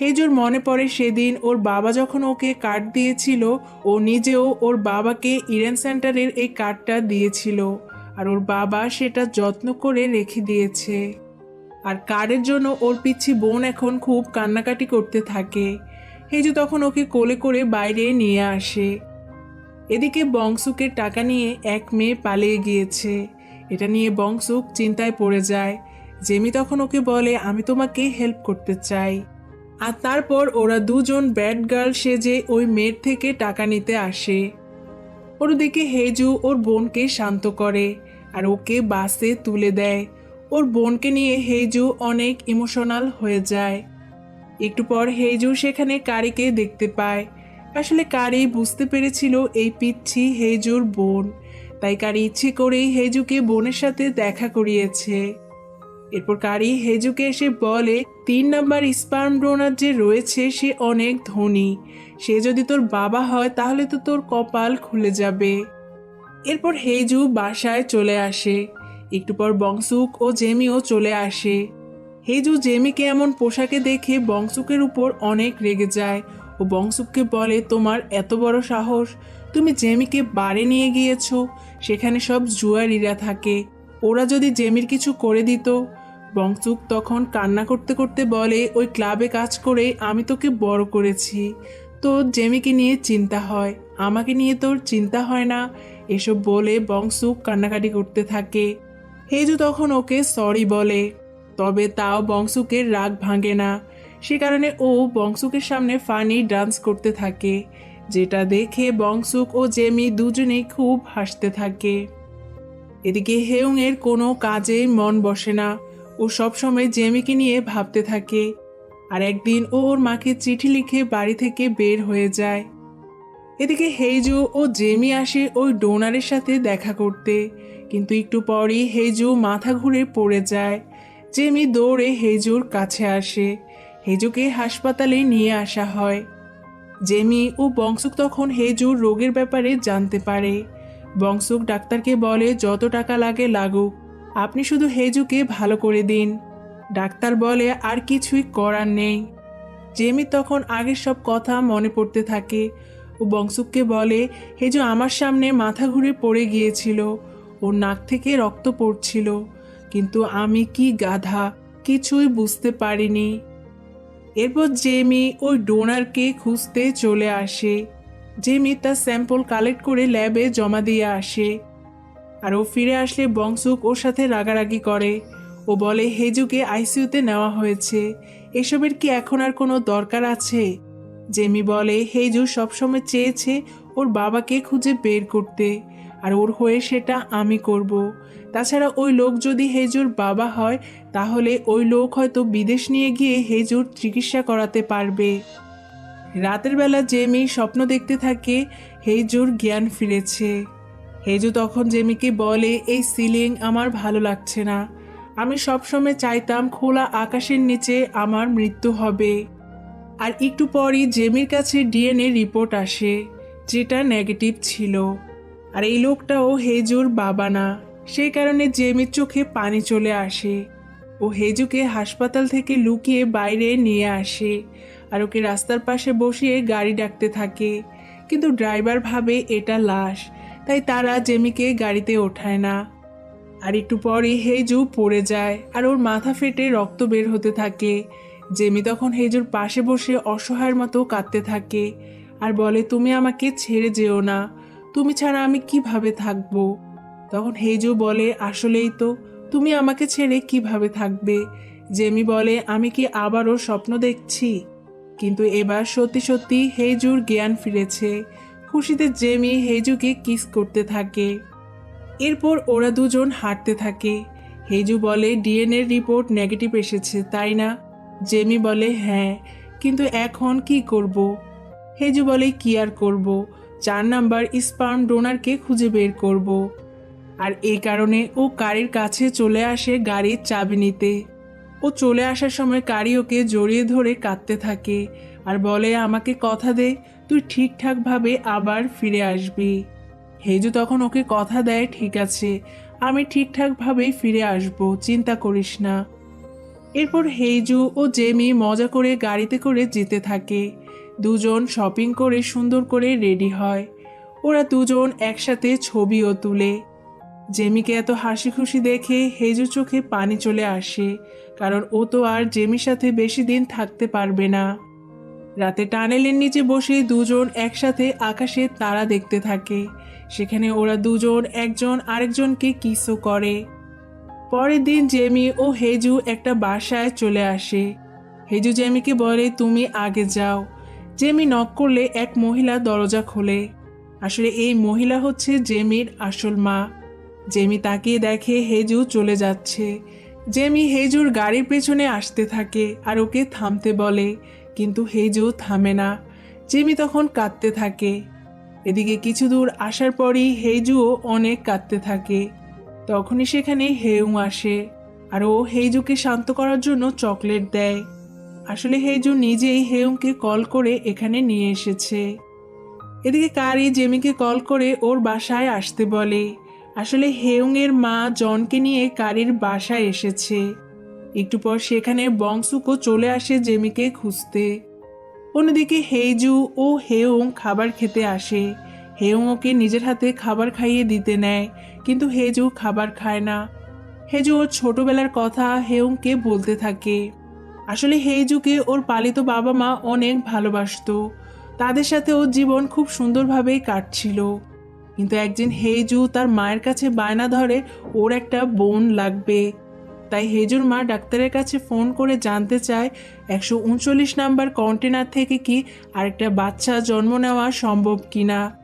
হেজুর মনে পড়ে সেদিন ওর বাবা যখন ওকে কার্ড দিয়েছিল, ও নিজেও ওর বাবাকে ইভেন্ট সেন্টারের এই কার্ডটা দিয়েছিল, আর ওর বাবা সেটা যত্ন করে রেখে দিয়েছে। আর কারের জন্য ওর পিচ্ছি বোন এখন খুব কান্নাকাটি করতে থাকে। হেজু তখন ওকে কোলে করে বাইরে নিয়ে আসে। এদিকে বংশুকের টাকা নিয়ে এক মেয়ে পালিয়ে গিয়েছে। এটা নিয়ে বংশুক চিন্তায় পড়ে যায়। জেমি তখন ওকে বলে, আমি তোমাকে হেল্প করতে চাই। আর তারপর ওরা দুজন ব্যাড গার্ল সেজে ওই মেয়ের থেকে টাকা নিতে আসে। ওদিকে হেজু ওর বোনকে শান্ত করে আর ওকে বাসে তুলে দেয়। ওর বোনকে নিয়ে হেজু অনেক ইমোশনাল হয়ে যায়। একটু পর হেজু সেখানে কারিকে দেখতে পায়। আসলে কারি বুঝতে পেরেছিল এই পিচ্ছি হেজুর বোন, তাই কারি ইচ্ছে করেই হেজুকে বোনের সাথে দেখা করিয়েছে। এরপর কারি হেজুকে এসে বলে, 3 নাম্বার স্পার্ম ডোনার যে রয়েছে সে অনেক ধনী। সে যদি তোর বাবা হয় তাহলে তো তোর কপাল খুলে যাবে। এরপর হেজু বাসায় চলে আসে। একটু পর বংশুক ও জেমিও চলে আসে। হেজু জেমিকে এমন পোশাকে দেখে বংশুকের উপর অনেক রেগে যায় ও বংশুককে বলে, তোমার এত বড় সাহস, তুমি জেমিকে বারে নিয়ে গিয়েছো, সেখানে সব জুয়ারিরা থাকে, ওরা যদি জেমির কিছু করে দিত। বংশুক তখন কান্না করতে করতে বলে, ওই ক্লাবে কাজ করে আমি তোকে বড় করেছি, তোর জেমিকে নিয়ে চিন্তা হয়, আমাকে নিয়ে তোর চিন্তা হয় না। এসব বলে বংশুক কান্নাকাটি করতে থাকে। হেজু তখন ওকে সরি বলে, তবে তাও বংশুকের রাগ ভাঙে না। সে কারণে ও বংশুকের সামনে ফানি ডান্স করতে থাকে, যেটা দেখে বংশুক ও জেমি দুজনেই খুব হাসতে থাকে। এদিকে হেউংয়ের কোনো কাজে মন বসে না। ও সবসময় জেমিকে নিয়ে ভাবতে থাকে। আর একদিন ও ওর মাকে চিঠি লিখে বাড়ি থেকে বের হয়ে যায়। এদিকে হেজু ও জেমি আসে ওই ডোনারের সাথে দেখা করতে, কিন্তু একটু পরই হেজু মাথা ঘুরে পড়ে যায়। জেমি দৌড়ে হেজুর কাছে আসে। হেজুকে হাসপাতালে নিয়ে আসা হয়। জেমি ও বংশুক তখন হেজুর রোগের ব্যাপারে জানতে পারে। বংশুক ডাক্তারকে বলে, যত টাকা লাগে লাগুক, আপনি শুধু হেজুকে ভালো করে দিন। ডাক্তার বলে, আর কিছুই করার নেই। জেমি তখন আগের সব কথা মনে পড়তে থাকে ও বংশুককে বলে, হেজু আমার সামনে মাথা ঘুরে পড়ে গিয়েছিল, ওর নাক থেকে রক্ত পড়ছিল, কিন্তু আমি কি গাধা, কিছুই বুঝতে পারিনি। এরপর জেমি ওই ডোনারকে খুঁজতে চলে আসে। জেমি তার স্যাম্পল কালেক্ট করে ল্যাবে জমা দিয়ে আসে। আর ও ফিরে আসলে বংশুক ওর সাথে রাগারাগি করে। ও বলে, হেজুকে আইসিইউতে নেওয়া হয়েছে, এসবের কি এখন আর কোনো দরকার আছে? জেমি বলে, হেজু সবসময় চেয়েছে ওর বাবাকে খুঁজে বের করতে, আর ওর হয়ে সেটা আমি করব। তাছাড়া ওই লোক যদি হেজুর বাবা হয় তাহলে ওই লোক হয়তো বিদেশ নিয়ে গিয়ে হেজুর চিকিৎসা করাতে পারবে। রাতের বেলা জেমি স্বপ্ন দেখতে থাকে হেজুর জ্ঞান ফিরেছে। হেজু তখন জেমিকে বলে, এই সিলিং আমার ভালো লাগছে না, আমি সবসময় চাইতাম খোলা আকাশের নিচে আমার মৃত্যু হবে। আর একটু পরই জেমির কাছে ডিএনএ রিপোর্ট আসে, যেটা নেগেটিভ ছিল। আর এই লোকটাও হেজুর বাবা না। সেই কারণে জেমির চোখে পানি চলে আসে। ও হেজুকে হাসপাতাল থেকে লুকিয়ে বাইরে নিয়ে আসে আর ওকে রাস্তার পাশে বসিয়ে গাড়ি ডাকতে থাকে, কিন্তু ড্রাইভার ভাবে এটা লাশ, তাই তারা জেমিকে গাড়িতে ওঠায় না। আর একটু পরই হেজু পড়ে যায় আর ওর মাথা ফেটে রক্ত বের হতে থাকে। জেমি তখন হেজুর পাশে বসে অসহায়ের মতো কাঁদতে থাকে আর বলে, তুমি আমাকে ছেড়ে যেও না, তুমি ছাড়া আমি কিভাবে থাকবো। তখন হেজু বলে, আসলেই তো, তুমি আমাকে ছেড়ে কিভাবে থাকবে। জেমি বলে, আমি কি আবারও স্বপ্ন দেখছি? কিন্তু এবার সত্যি সত্যি হেজুর জ্ঞান ফিরেছে। খুশিতে জেমি হেজুকে কিস করতে থাকে। এরপর ওরা দুজন হাঁটতে থাকে। হেজু বলে, ডিএনএ রিপোর্ট নেগেটিভ এসেছে তাই না? জেমি বলে, হ্যাঁ, কিন্তু এখন কি করব? হেজু বলে, কি আর করব, 4 নাম্বার স্পার্ম ডোনারকে খুঁজে বের করব। আর এই কারণে ও কারির কাছে চলে আসে গাড়ির চাবি নিতে। ও চলে আসার সময় কারি ওকে জড়িয়ে ধরে কাঁদতে থাকে আর বলে, আমাকে কথা দে, তুই ঠিকঠাকভাবে আবার ফিরে আসবি। হেজু তখন ওকে কথা দেয়, ঠিক আছে, আমি ঠিকঠাকভাবেই ফিরে আসব, চিন্তা করিস না। এরপর হেজু ও জেমি মজা করে গাড়িতে করে যেতে থাকে। দুজন শপিং করে সুন্দর করে রেডি হয়। ওরা দুজন একসাথে ছবিও তুলে। জেমিকে এত হাসি খুশি দেখে হেজুর চোখে পানি চলে আসে, কারণ ও তো আর জেমির সাথে বেশি দিন থাকতে পারবে না। রাতে টানেলের নিচে বসে দুজন একসাথে আকাশে তারা দেখতে থাকে। সেখানে ওরা দুজন একজন আরেকজনকে কিসও করে। পরের দিন জেমি ও হেজু একটা বাসায় চলে আসে। হেজু জেমিকে বলে, তুমি আগে যাও। জেমি নক করলে এক মহিলা দরজা খোলে। আসলে এই মহিলা হচ্ছে জেমির আসল মা। জেমি তাকিয়ে দেখে হেজু চলে যাচ্ছে। জেমি হেজুর গাড়ির পেছনে আসতে থাকে আর ওকে থামতে বলে, কিন্তু হেজু থামে না। জেমি তখন কাঁদতে থাকে। এদিকে কিছু দূর আসার পরই হেজুও অনেক কাঁদতে থাকে। তখনই সেখানে হেউং আসে আর ও হেজুকে শান্ত করার জন্য চকলেট দেয়। আসলে হেজু নিজেই হেউংকে কল করে এখানে নিয়ে এসেছে। এদিকে কারি জেমিকে কল করে ওর বাসায় আসতে বলে। আসলে হেউংয়ের মা জনকে নিয়ে কারির বাসায় এসেছে। একটু পর সেখানে বংশুকও চলে আসে জেমিকে খুঁজতে। অন্যদিকে হেজু ও হেউং খাবার খেতে আসে। হেউং ওকে নিজের হাতে খাবার খাইয়ে দিতে নেয়, কিন্তু হেজু খাবার খায় না। হেজু ওর ছোটবেলার কথা হেউংকে বলতে থাকে। আসলে হেজুকে ওর পালিত বাবা মা অনেক ভালোবাসতো। তাদের সাথে ওর জীবন খুব সুন্দরভাবেই কাটছিল। কিন্তু একদিন হেজু তার মায়ের কাছে বায়না ধরে ওর একটা বোন লাগবে। তাই হেজুর মা ডাক্তারের কাছে ফোন করে জানতে চায় 139 নাম্বার কন্টেনার থেকে কি আরেকটা বাচ্চা জন্ম নেওয়া সম্ভব কিনা।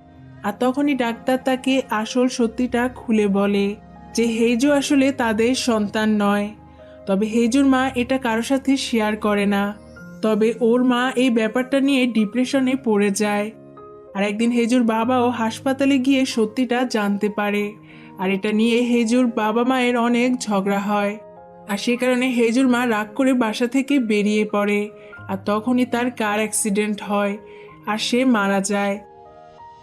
আর তখনই ডাক্তার তাকে আসল সত্যিটা খুলে বলে যে হেজু আসলে তাদের সন্তান নয়। তবে হেজুর মা এটা কারোর সাথে শেয়ার করে না। তবে ওর মা এই ব্যাপারটা নিয়ে ডিপ্রেশনে পড়ে যায়। আর একদিন হেজুর বাবাও হাসপাতালে গিয়ে সত্যিটা জানতে পারে। আর এটা নিয়ে হেজুর বাবা মায়ের অনেক ঝগড়া হয়। আর সে কারণে হেজুর মা রাগ করে বাসা থেকে বেরিয়ে পড়ে। আর তখনই তার কার অ্যাক্সিডেন্ট হয় আর সে মারা যায়।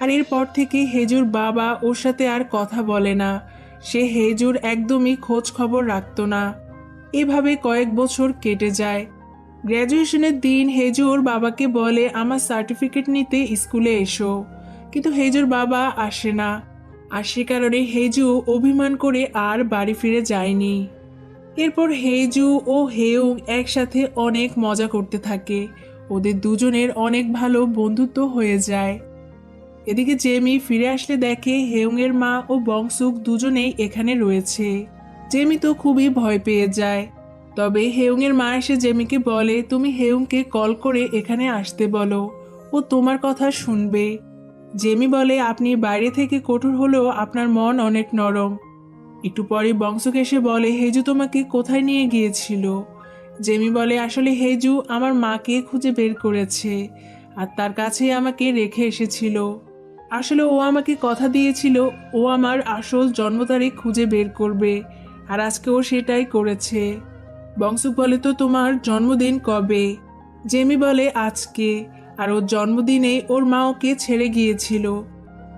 আর এরপর থেকে হেজুর বাবা ওর সাথে আর কথা বলে না। সে হেজুর একদমই খোঁজ খবর রাখতো না। এভাবে কয়েক বছর কেটে যায়। গ্র্যাজুয়েশনের দিন হেজু ওর বাবাকে বলে, আমার সার্টিফিকেট নিতে স্কুলে এসো। কিন্তু হেজুর বাবা আসে না। আর সে কারণে হেজু অভিমান করে আর বাড়ি ফিরে যায়নি। এরপর হেজু ও হেউং একসাথে অনেক মজা করতে থাকে। ওদের দুজনের অনেক ভালো বন্ধুত্ব হয়ে যায়। এদিকে জেমি ফিরে আসলে দেখে হেউংয়ের মা ও বংশুক দুজনেই এখানে রয়েছে। জেমি তো খুবই ভয় পেয়ে যায়। তবে হেউংয়ের মা এসে জেমিকে বলে, তুমি হেউংকে কল করে এখানে আসতে বলো, ও তোমার কথা শুনবে। জেমি বলে, আপনি বাইরে থেকে কঠোর হলেও আপনার মন অনেক নরম। একটু পরে বংশুক এসে বলে, হেজু তোমাকে কোথায় নিয়ে গিয়েছিল? জেমি বলে, আসলে হেজু আমার মাকে খুঁজে বের করেছে আর তার কাছেই আমাকে রেখে এসেছিল। আসলে ও আমাকে কথা দিয়েছিল ও আমার আসল জন্ম তারিখ খুঁজে বের করবে, আর আজকে ও সেটাই করেছে। বংশুক বলে, তো তোমার জন্মদিন কবে? জেমি বলে, আজকে। আর ওর জন্মদিনে ওর মা ওকে ছেড়ে গিয়েছিল।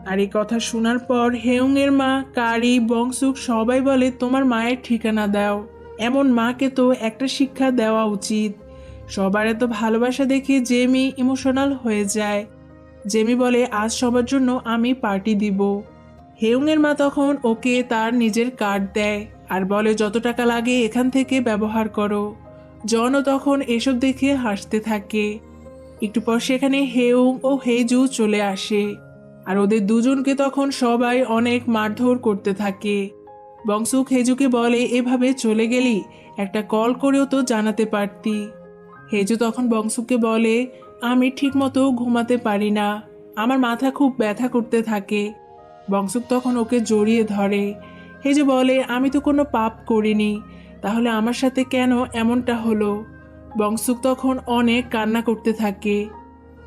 আর এই কথা শোনার পর হেউংয়ের মা, কারি, বংশুক সবাই বলে, তোমার মায়ের ঠিকানা দাও। এমন মাকে তো একটা শিক্ষা দেওয়া উচিত। সবার এত ভালোবাসা দেখে জেমি ইমোশনাল হয়ে যায়। জেমি বলে, আজ সবার জন্য আমি পার্টি দিব। হেউংয়ের মা তখন ওকে তার নিজের কার্ড দেয় আর বলে, যত টাকা লাগে এখান থেকে ব্যবহার করো। জনও তখন এসব দেখে হাসতে থাকে। একটু পর সেখানে হেউং ও হেজু চলে আসে। আর ওদের দুজনকে তখন সবাই অনেক মারধর করতে থাকে। বংশুক হেজুকে বলে, এভাবে চলে গেলি একটা কল করেও তো জানাতে পারতি। হেজু তখন বংশুককে বলে, আমি ঠিকমতো ঘুমাতে পারি না, আমার মাথা খুব ব্যথা করতে থাকে। বংশুক তখন ওকে জড়িয়ে ধরে। হেজু বলে, আমি তো কোনো পাপ করিনি, তাহলে আমার সাথে কেন এমনটা হলো? বংশুক তখন অনেক কান্না করতে থাকে।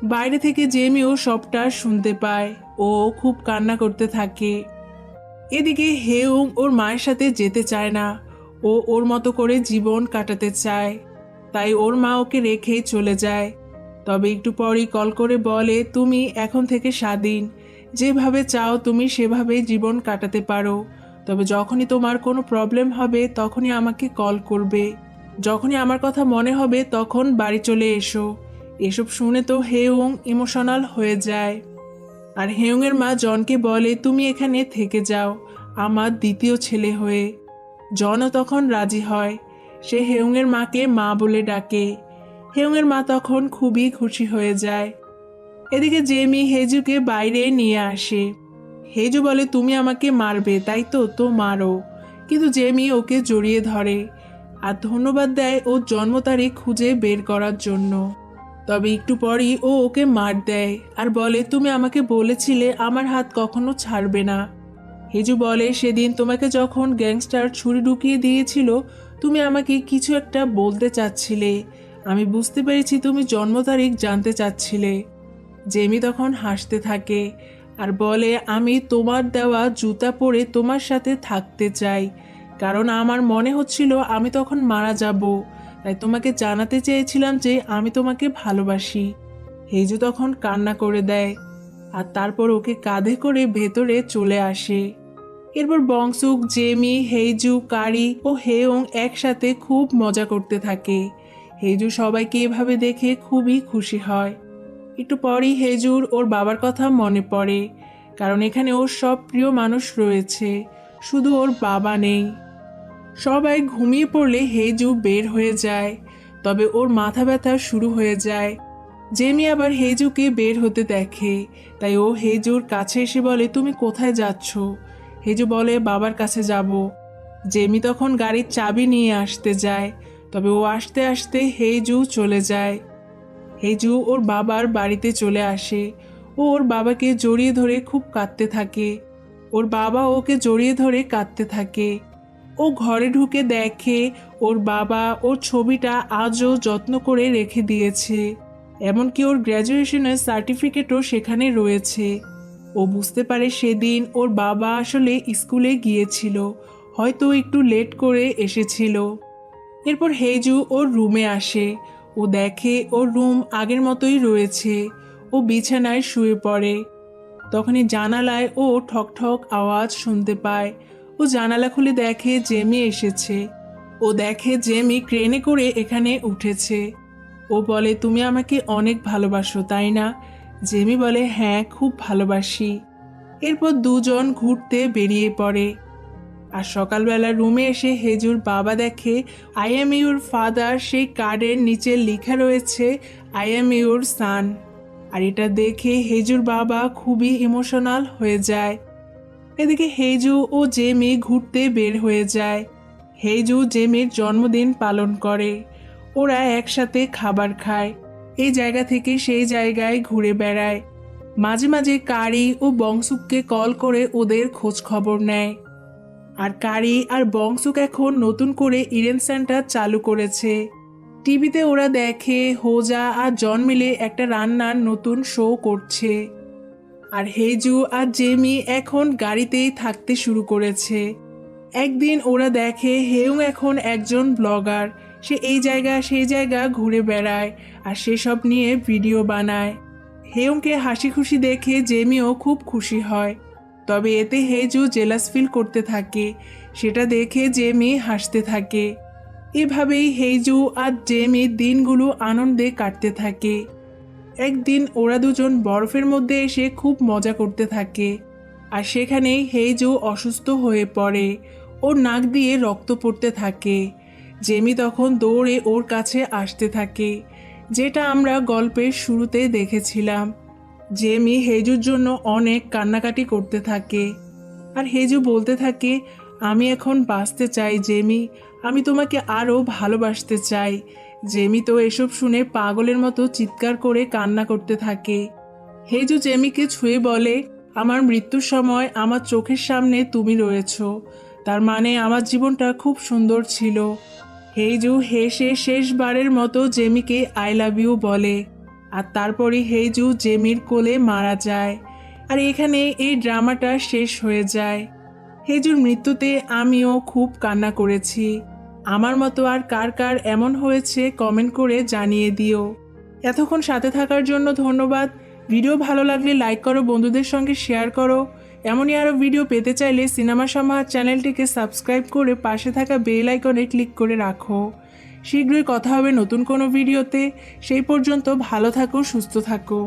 বাইরে থেকে জেমিও সবটা শুনতে পায়। ও খুব কান্না করতে থাকে। এদিকে হেউং ওর মায়ের সাথে যেতে চায় না। ও ওর মতো করে জীবন কাটাতে চায়। তাই ওর মা ওকে রেখে চলে যায়। তবে একটু পরই কল করে বলে, তুমি এখন থেকে স্বাধীন, যেভাবে চাও তুমি সেভাবে জীবন কাটাতে পারো। তবে যখনই তোমার কোনো প্রবলেম হবে তখনই আমাকে কল করবে। যখনই আমার কথা মনে হবে তখন বাড়ি চলে এসো। এসব শুনে তো হেউং ইমোশনাল হয়ে যায়। আর হেউংয়ের মা জনকে বলে, তুমি এখানে থেকে যাও, আমার দ্বিতীয় ছেলে হয়ে। জনও তখন রাজি হয়। সে হেউংয়ের মাকে মা বলে ডাকে। হেউংয়ের মা তখন খুবই খুশি হয়ে যায়। এদিকে জেমি হেজুকে বাইরে নিয়ে আসে। হেজু বলে, তুমি আমাকে মারবে তাই তো, তো মারো। কিন্তু জেমি ওকে জড়িয়ে ধরে আর ধন্যবাদ দেয় ওর জন্ম তারিখ খুঁজে বের করার জন্য। তবে একটু পরই ও ওকে মার দেয় আর বলে, তুমি আমাকে বলেছিলে আমার হাত কখনো ছাড়বে না। হেজু বলে, সেদিন তোমাকে যখন গ্যাংস্টার ছুরি ঢুকিয়ে দিয়েছিল তুমি আমাকে কিছু একটা বলতে চাচ্ছিলে। আমি বুঝতে পেরেছি তুমি জন্ম তারিখ জানতে চাচ্ছিলে। জেমি তখন হাসতে থাকে আর বলে, আমি তোমার দেওয়া জুতা পরে তোমার সাথে থাকতে চাই, কারণ আমার মনে হচ্ছিল আমি তখন মারা যাব, তাই তোমাকে জানাতে চেয়েছিলাম যে আমি তোমাকে ভালোবাসি। হেজু তখন কান্না করে দেয় আর তারপর ওকে কাঁধে করে ভেতরে চলে আসে। এরপর বংশুক, জেমি, হেইজু, কারি ও হেয়ং একসাথে খুব মজা করতে থাকে। হেজু সবাইকে এভাবে দেখে খুবই খুশি হয়। একটু পরই হেজুর ওর বাবার কথা মনে পড়ে, কারণ এখানে ওর সব প্রিয় মানুষ রয়েছে, শুধু ওর বাবা নেই। সবাই ঘুমিয়ে পড়লে হেজু বের হয়ে যায়, তবে ওর মাথা ব্যথা শুরু হয়ে যায়। জেমি আবার হেজুকে বের হতে দেখে, তাই ও হেজুর কাছে এসে বলে, তুমি কোথায় যাচ্ছ? হেজু বলে, বাবার কাছে যাব। জেমি তখন গাড়ির চাবি নিয়ে আসতে যায়, তবে ও আসতে আসতে হেজু চলে যায়। হেজু ওর বাবার বাড়িতে চলে আসে। ও ওর বাবাকে জড়িয়ে ধরে খুব কাঁদতে থাকে। ওর বাবা ওকে জড়িয়ে ধরে কাঁদতে থাকে। ও ঘরে ঢুকে দেখে ওর বাবা ওর ছবিটা আজও যত্ন করে রেখে দিয়েছে, এমনকি ওর গ্র্যাজুয়েশনের সার্টিফিকেটও সেখানে রয়েছে। ও বুঝতে পারে সেদিন ওর বাবা আসলে স্কুলে গিয়েছিল, হয়তো একটু লেট করে এসেছিল। এরপর হেজু ওর রুমে আসে। ও দেখে ওর রুম আগের মতোই রয়েছে। ও বিছানায় শুয়ে পড়ে। তখনই জানালায় ও ঠক ঠক আওয়াজ শুনতে পায়। ও জানালা খুলে দেখে জেমি এসেছে। ও দেখে জেমি ট্রেনে করে এখানে উঠেছে। ও বলে, তুমি আমাকে অনেক ভালোবাসো তাই না? জেমি বলে, হ্যাঁ, খুব ভালোবাসি। এরপর দুজন ঘুরতে বেরিয়ে পড়ে। আর সকালবেলা রুমে এসে হেজুর বাবা দেখে আই এম ইউর ফাদার, সেই কার্ডের নিচে লেখা রয়েছে আই এম ইউর সান। আর এটা দেখে হেজুর বাবা খুবই ইমোশনাল হয়ে যায়। এদিকে হেজু ও জেমি ঘুরতে বের হয়ে যায়। হেজু জেমির জন্মদিন পালন করে। ওরা একসাথে খাবার খায়, এই জায়গা থেকে সেই জায়গায় ঘুরে বেড়ায়। মাঝে মাঝে কারি ও বংশুককে কল করে ওদের খোঁজ খবর নেয়। আর কারি আর বংশুক এখন নতুন করে ইডেন সেন্টার চালু করেছে। টিভিতে ওরা দেখে হোজা আর জন মিলে একটা রান্নার নতুন শো করছে। আর হেজু আর জেমি এখন গাড়িতেই থাকতে শুরু করেছে। একদিন ওরা দেখে হেউং এখন একজন ব্লগার। সে এই জায়গা সেই জায়গা ঘুরে বেড়ায় আর সেসব নিয়ে ভিডিও বানায়। হেউংকে হাসি খুশি দেখে জেমিও খুব খুশি হয়, তবে এতে হেজু জেলাস ফিল করতে থাকে। সেটা দেখে জেমি হাসতে থাকে। এভাবেই হেজু আর জেমির দিনগুলো আনন্দে কাটতে থাকে। একদিন ওরা দুজন বরফের মধ্যে এসে খুব মজা করতে থাকে। আর সেখানেই হেজু অসুস্থ হয়ে পড়ে। ওর নাক দিয়ে রক্ত পড়তে থাকে। জেমি তখন দৌড়ে ওর কাছে আসতে থাকে, যেটা আমরা গল্পের শুরুতে দেখেছিলাম। জেমি হেজুর জন্য অনেক কান্নাকাটি করতে থাকে। আর হেজু বলতে থাকে, আমি এখন বাঁচতে চাই জেমি, আমি তোমাকে আরও ভালোবাসতে চাই। জেমি তো এসব শুনে পাগলের মতো চিৎকার করে কান্না করতে থাকে। হেজু জেমিকে ছুঁয়ে বলে, আমার মৃত্যুর সময় আমার চোখের সামনে তুমি রয়েছ, তার মানে আমার জীবনটা খুব সুন্দর ছিল। হেজু হেসে শেষবারের মতো জেমিকে আই লাভ ইউ বলে। আর তারপরই হেজু জেমির কোলে মারা যায়। আর এখানে এই ড্রামাটা শেষ হয়ে যায়। হেজুর মৃত্যুতে আমিও খুব কান্না করেছি। আমার মতো আর কার কার এমন হয়েছে কমেন্ট করে জানিয়ে দিও। এতক্ষণ সাথে থাকার জন্য ধন্যবাদ। ভিডিও ভালো লাগলে লাইক করো, বন্ধুদের সঙ্গে শেয়ার করো। এমনই আরও ভিডিও পেতে চাইলে সিনেমা সমাহার চ্যানেলটিকে সাবস্ক্রাইব করে পাশে থাকা বেল আইকনে ক্লিক করে রাখো। শীঘ্রই কথা হবে নতুন কোনো ভিডিওতে। সেই পর্যন্ত ভালো থাকো, সুস্থ থাকো।